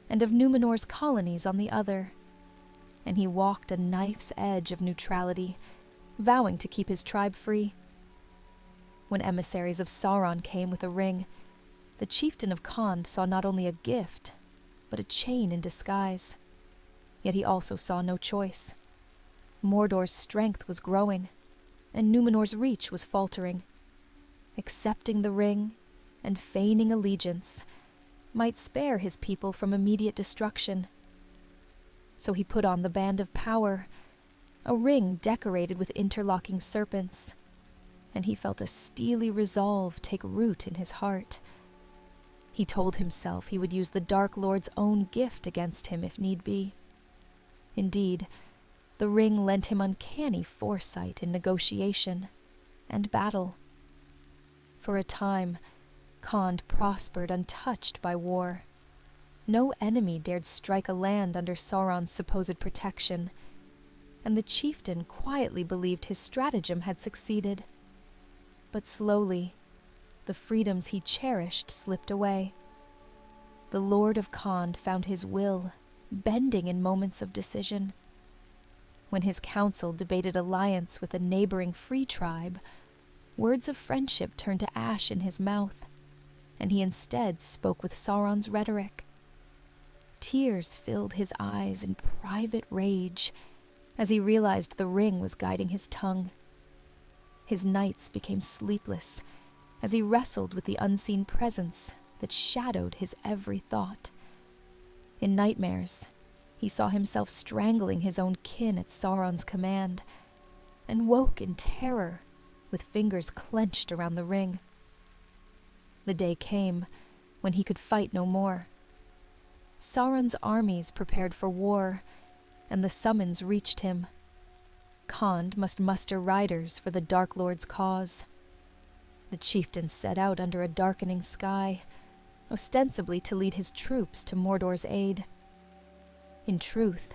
and of Númenor's colonies on the other, and he walked a knife's edge of neutrality, vowing to keep his tribe free. When emissaries of Sauron came with a ring, the chieftain of Khand saw not only a gift, but a chain in disguise. Yet he also saw no choice. Mordor's strength was growing, and Númenor's reach was faltering. Accepting the ring and feigning allegiance might spare his people from immediate destruction. So he put on the band of power, a ring decorated with interlocking serpents, and he felt a steely resolve take root in his heart. He told himself he would use the Dark Lord's own gift against him if need be. Indeed, the ring lent him uncanny foresight in negotiation and battle. For a time, Khand prospered untouched by war. No enemy dared strike a land under Sauron's supposed protection, and the chieftain quietly believed his stratagem had succeeded. But slowly, the freedoms he cherished slipped away. The Lord of Khand found his will bending in moments of decision. When his council debated alliance with a neighboring free tribe, words of friendship turned to ash in his mouth, and he instead spoke with Sauron's rhetoric. Tears filled his eyes in private rage as he realized the ring was guiding his tongue. His nights became sleepless as he wrestled with the unseen presence that shadowed his every thought. In nightmares, he saw himself strangling his own kin at Sauron's command, and woke in terror with fingers clenched around the ring. The day came when he could fight no more. Sauron's armies prepared for war, and the summons reached him. Khand must muster riders for the Dark Lord's cause. The chieftain set out under a darkening sky, ostensibly to lead his troops to Mordor's aid. In truth,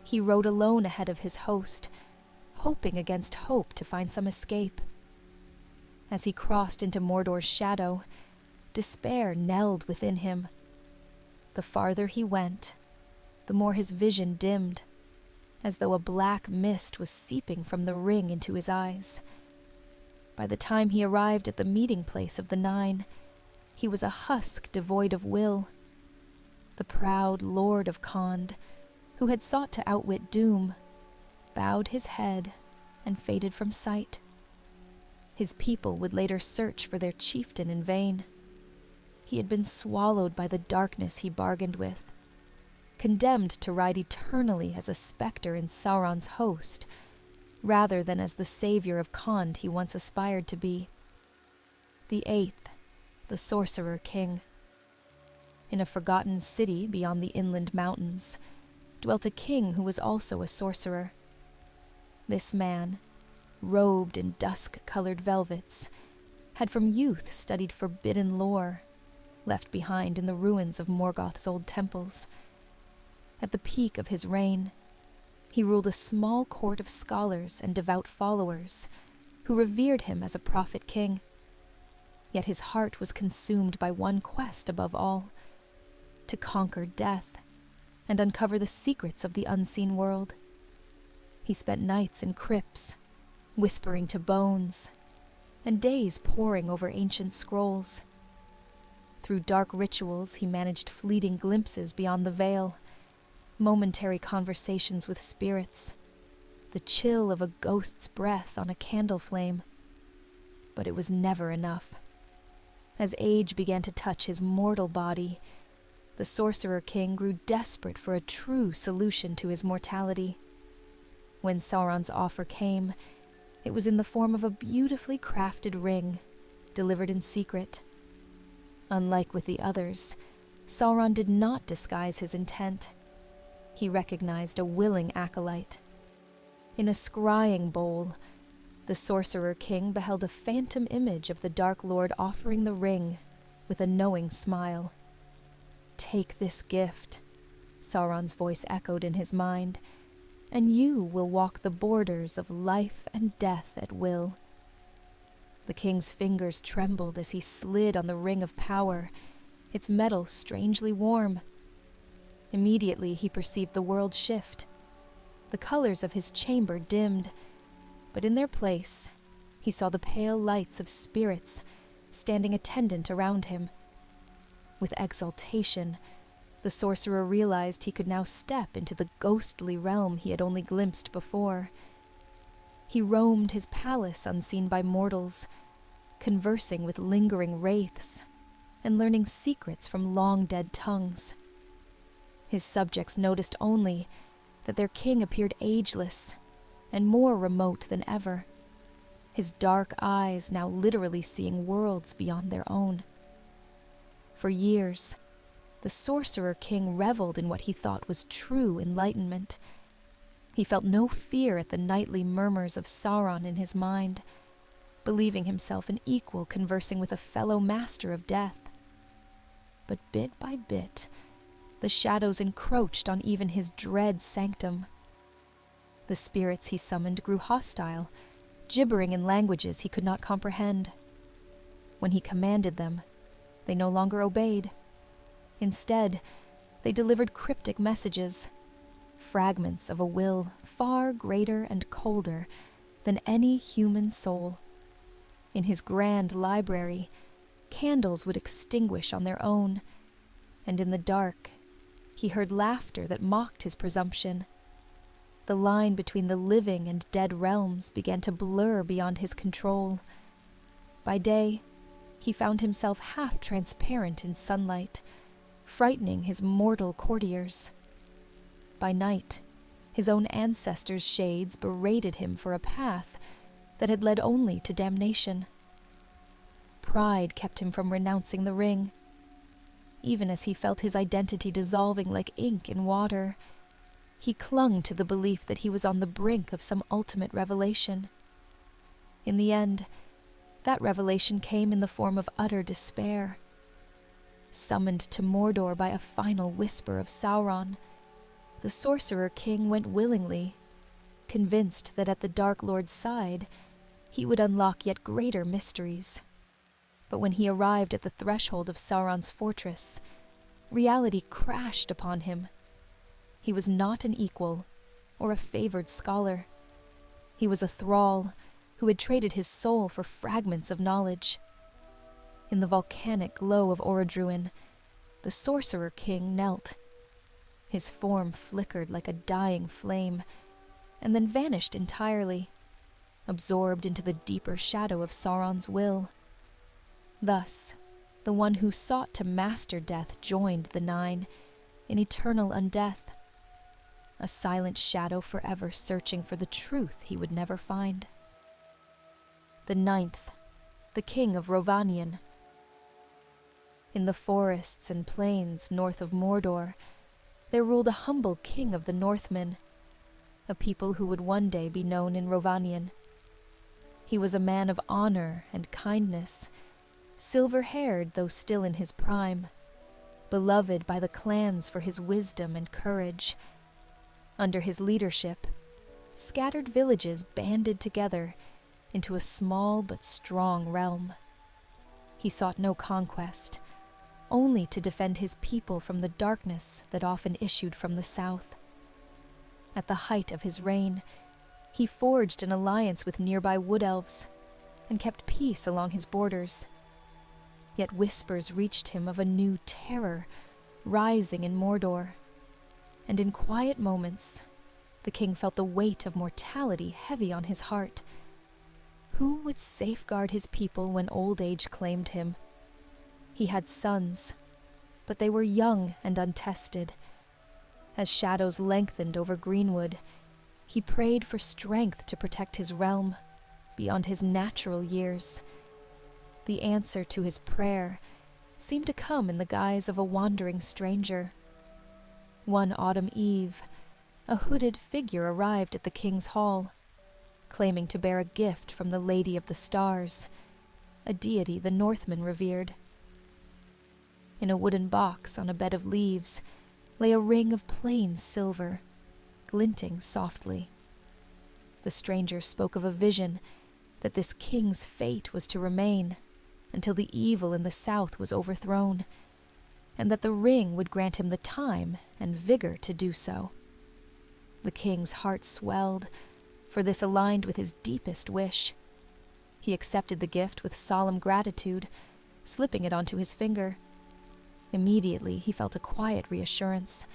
he rode alone ahead of his host, hoping against hope to find some escape. As he crossed into Mordor's shadow, despair knelled within him. The farther he went, the more his vision dimmed, as though a black mist was seeping from the ring into his eyes. By the time he arrived at the meeting place of the 9, he was a husk devoid of will. The proud Lord of Khand, who had sought to outwit doom, bowed his head and faded from sight. His people would later search for their chieftain in vain. He had been swallowed by the darkness he bargained with, condemned to ride eternally as a specter in Sauron's host, rather than as the savior of Khand he once aspired to be. The 8th, the Sorcerer King. In a forgotten city beyond the inland mountains, dwelt a king who was also a sorcerer. This man, robed in dusk-colored velvets, had from youth studied forbidden lore, left behind in the ruins of Morgoth's old temples. At the peak of his reign, he ruled a small court of scholars and devout followers who revered him as a prophet king. Yet his heart was consumed by one quest above all: to conquer death and uncover the secrets of the unseen world. He spent nights in crypts, whispering to bones, and days poring over ancient scrolls. Through dark rituals, he managed fleeting glimpses beyond the veil, momentary conversations with spirits, the chill of a ghost's breath on a candle flame. But it was never enough. As age began to touch his mortal body, the Sorcerer King grew desperate for a true solution to his mortality. When Sauron's offer came, it was in the form of a beautifully crafted ring, delivered in secret. Unlike with the others, Sauron did not disguise his intent. He recognized a willing acolyte. In a scrying bowl, the Sorcerer King beheld a phantom image of the Dark Lord offering the ring with a knowing smile. "Take this gift," Sauron's voice echoed in his mind, "and you will walk the borders of life and death at will." The king's fingers trembled as he slid on the ring of power, its metal strangely warm. Immediately he perceived the world shift. The colors of his chamber dimmed, but in their place, he saw the pale lights of spirits standing attendant around him. With exultation, the sorcerer realized he could now step into the ghostly realm he had only glimpsed before. He roamed his palace unseen by mortals, conversing with lingering wraiths and learning secrets from long-dead tongues. His subjects noticed only that their king appeared ageless and more remote than ever, his dark eyes now literally seeing worlds beyond their own. For years, the Sorcerer King reveled in what he thought was true enlightenment. He felt no fear at the nightly murmurs of Sauron in his mind, believing himself an equal conversing with a fellow master of death. But bit by bit, the shadows encroached on even his dread sanctum. The spirits he summoned grew hostile, gibbering in languages he could not comprehend. When he commanded them, they no longer obeyed. Instead, they delivered cryptic messages, fragments of a will far greater and colder than any human soul. In his grand library, candles would extinguish on their own, and in the dark, he heard laughter that mocked his presumption. The line between the living and dead realms began to blur beyond his control. By day, he found himself half transparent in sunlight, frightening his mortal courtiers. By night, his own ancestors' shades berated him for a path that had led only to damnation. Pride kept him from renouncing the ring. Even as he felt his identity dissolving like ink in water, he clung to the belief that he was on the brink of some ultimate revelation. In the end, that revelation came in the form of utter despair. Summoned to Mordor by a final whisper of Sauron, the Sorcerer King went willingly, convinced that at the Dark Lord's side, he would unlock yet greater mysteries. But when he arrived at the threshold of Sauron's fortress, reality crashed upon him. He was not an equal or a favored scholar. He was a thrall who had traded his soul for fragments of knowledge. In the volcanic glow of Orodruin, the Sorcerer King knelt. His form flickered like a dying flame, and then vanished entirely, absorbed into the deeper shadow of Sauron's will. Thus, the one who sought to master death joined the Nine in eternal undeath, a silent shadow forever searching for the truth he would never find. The Ninth, the king of Rhovanion. In the forests and plains north of Mordor, there ruled a humble king of the Northmen, a people who would one day be known in Rhovanion. He was a man of honor and kindness, silver-haired though still in his prime, beloved by the clans for his wisdom and courage. Under his leadership, scattered villages banded together into a small but strong realm. He sought no conquest, only to defend his people from the darkness that often issued from the south. At the height of his reign, he forged an alliance with nearby wood elves and kept peace along his borders. Yet whispers reached him of a new terror rising in Mordor, and in quiet moments, the king felt the weight of mortality heavy on his heart. Who would safeguard his people when old age claimed him? He had sons, but they were young and untested. As shadows lengthened over Greenwood, he prayed for strength to protect his realm beyond his natural years. The answer to his prayer seemed to come in the guise of a wandering stranger. One autumn eve, a hooded figure arrived at the king's hall, claiming to bear a gift from the Lady of the Stars, a deity the Northmen revered. In a wooden box on a bed of leaves lay a ring of plain silver, glinting softly. The stranger spoke of a vision that this king's fate was to remain until the evil in the south was overthrown, and that the ring would grant him the time and vigor to do so. The king's heart swelled, for this aligned with his deepest wish. He accepted the gift with solemn gratitude, slipping it onto his finger. Immediately he felt a quiet reassurance,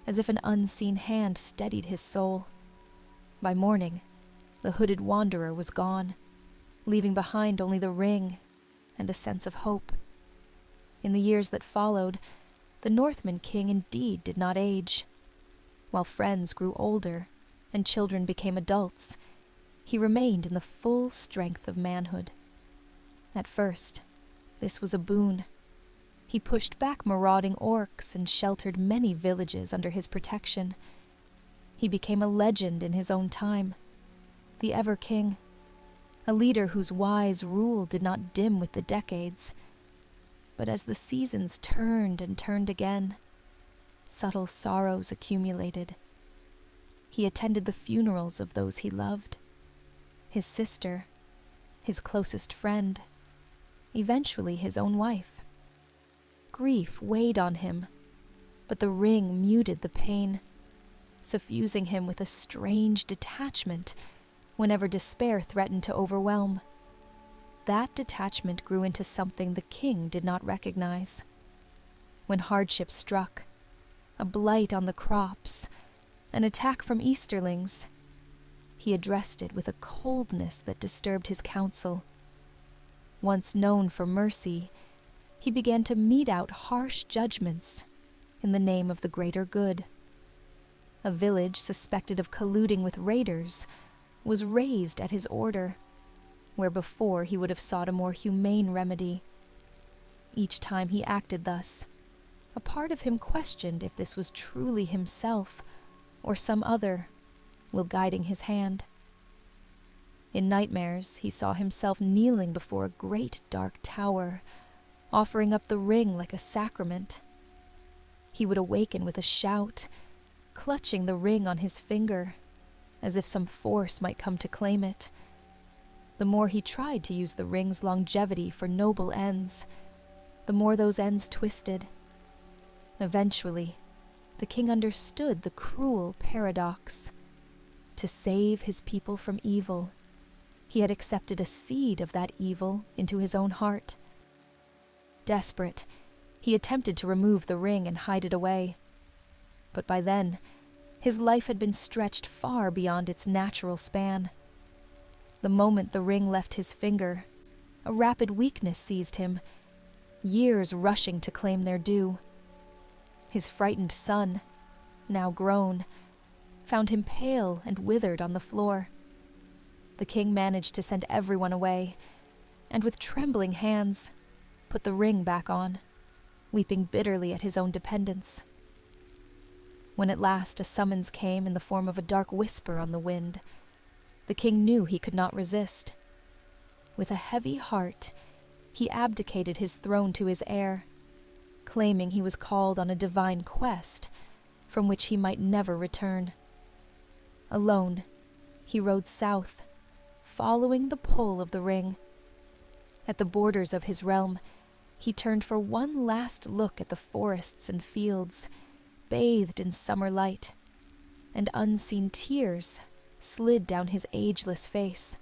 as if an unseen hand steadied his soul. By morning, the hooded wanderer was gone, leaving behind only the ring and a sense of hope. In the years that followed, the Northman king indeed did not age. While friends grew older and children became adults, he remained in the full strength of manhood. At first, this was a boon. He pushed back marauding orcs and sheltered many villages under his protection. He became a legend in his own time, the Ever-King, a leader whose wise rule did not dim with the decades. But as the seasons turned and turned again, subtle sorrows accumulated. He attended the funerals of those he loved, his sister, his closest friend, eventually his own wife. Grief weighed on him, but the ring muted the pain, suffusing him with a strange detachment whenever despair threatened to overwhelm. That detachment grew into something the king did not recognize. When hardship struck, a blight on the crops, an attack from Easterlings, he addressed it with a coldness that disturbed his counsel. Once known for mercy, he began to mete out harsh judgments in the name of the greater good. A village suspected of colluding with raiders was razed at his order, where before he would have sought a more humane remedy. Each time he acted thus, a part of him questioned if this was truly himself or some other will guiding his hand. In nightmares, he saw himself kneeling before a great dark tower, offering up the ring like a sacrament. He would awaken with a shout, clutching the ring on his finger, as if some force might come to claim it. The more he tried to use the ring's longevity for noble ends, the more those ends twisted. Eventually, the king understood the cruel paradox. To save his people from evil, he had accepted a seed of that evil into his own heart. Desperate, he attempted to remove the ring and hide it away. But by then, his life had been stretched far beyond its natural span. The moment the ring left his finger, a rapid weakness seized him, years rushing to claim their due. His frightened son, now grown, found him pale and withered on the floor. The king managed to send everyone away, and with trembling hands, put the ring back on, weeping bitterly at his own dependence. When at last a summons came in the form of a dark whisper on the wind, the king knew he could not resist. With a heavy heart, he abdicated his throne to his heir, claiming he was called on a divine quest from which he might never return. Alone, he rode south, following the pull of the ring. At the borders of his realm, he turned for one last look at the forests and fields, bathed in summer light, and unseen tears slid down his ageless face.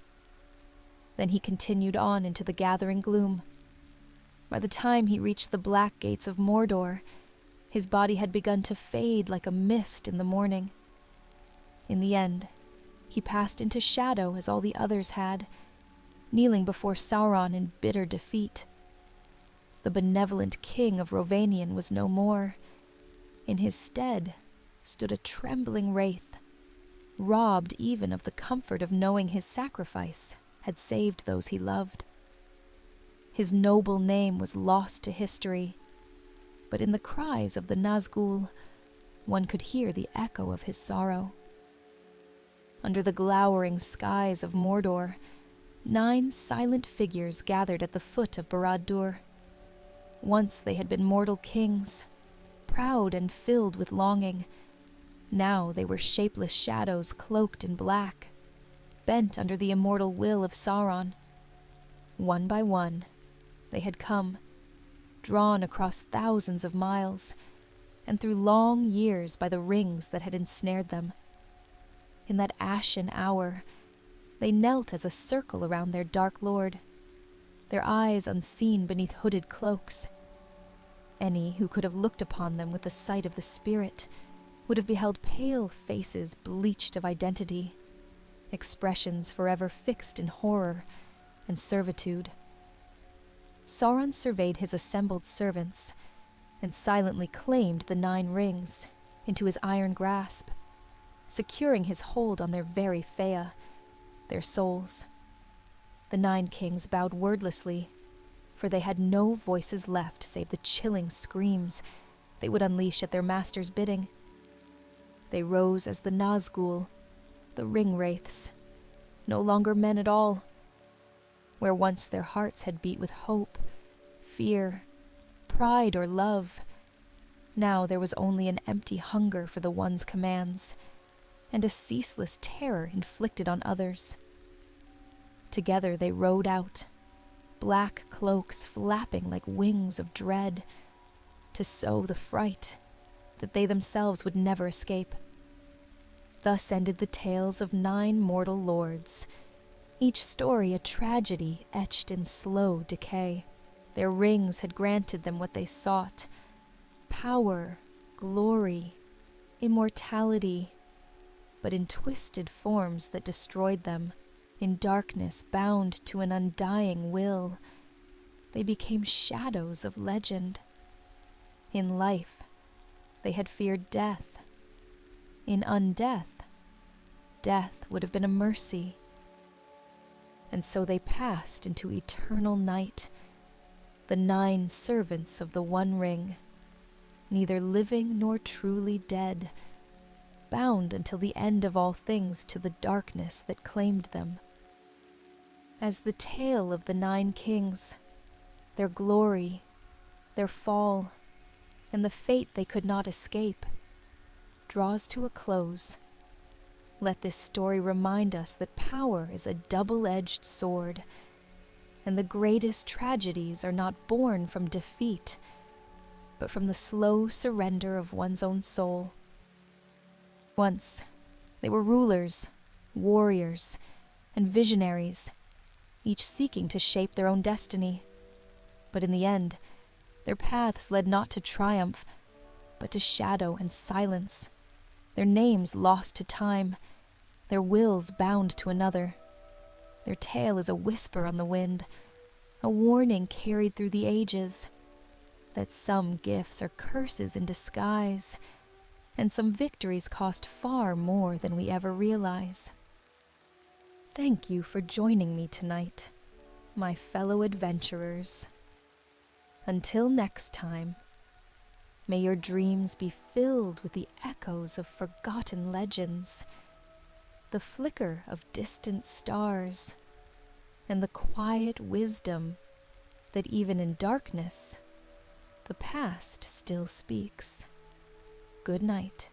Then he continued on into the gathering gloom. By the time he reached the black gates of Mordor, his body had begun to fade like a mist in the morning. In the end, he passed into shadow as all the others had, kneeling before Sauron in bitter defeat. The benevolent king of Rovanion was no more. In his stead stood a trembling wraith, robbed even of the comfort of knowing his sacrifice had saved those he loved. His noble name was lost to history, but in the cries of the Nazgûl, one could hear the echo of his sorrow. Under the glowering skies of Mordor, 9 silent figures gathered at the foot of Barad-dûr. Once they had been mortal kings, proud and filled with longing. Now they were shapeless shadows cloaked in black, bent under the immortal will of Sauron. One by one, they had come, drawn across thousands of miles, and through long years by the rings that had ensnared them. In that ashen hour, they knelt as a circle around their dark lord, their eyes unseen beneath hooded cloaks. Any who could have looked upon them with the sight of the spirit would have beheld pale faces bleached of identity, expressions forever fixed in horror and servitude. Sauron surveyed his assembled servants and silently claimed the 9 rings into his iron grasp, securing his hold on their very Fea, their souls. The 9 kings bowed wordlessly, for they had no voices left save the chilling screams they would unleash at their master's bidding. They rose as the Nazgûl, the ring wraiths, no longer men at all. Where once their hearts had beat with hope, fear, pride, or love, now there was only an empty hunger for the One's commands, and a ceaseless terror inflicted on others. Together they rode out, black cloaks flapping like wings of dread, to sow the fright that they themselves would never escape. Thus ended the tales of 9 mortal lords, each story a tragedy etched in slow decay. Their rings had granted them what they sought: power, glory, immortality, but in twisted forms that destroyed them. In darkness bound to an undying will, they became shadows of legend. In life, they had feared death. In undeath, death would have been a mercy. And so they passed into eternal night, the 9 servants of the One Ring, neither living nor truly dead, bound until the end of all things to the darkness that claimed them. As the tale of the 9 kings, their glory, their fall, and the fate they could not escape, draws to a close, let this story remind us that power is a double-edged sword, and the greatest tragedies are not born from defeat, but from the slow surrender of one's own soul. Once, they were rulers, warriors, and visionaries, each seeking to shape their own destiny. But in the end, their paths led not to triumph, but to shadow and silence, their names lost to time, their wills bound to another. Their tale is a whisper on the wind, a warning carried through the ages, that some gifts are curses in disguise, and some victories cost far more than we ever realize. Thank you for joining me tonight, my fellow adventurers. Until next time, may your dreams be filled with the echoes of forgotten legends, the flicker of distant stars, and the quiet wisdom that even in darkness, the past still speaks. Good night.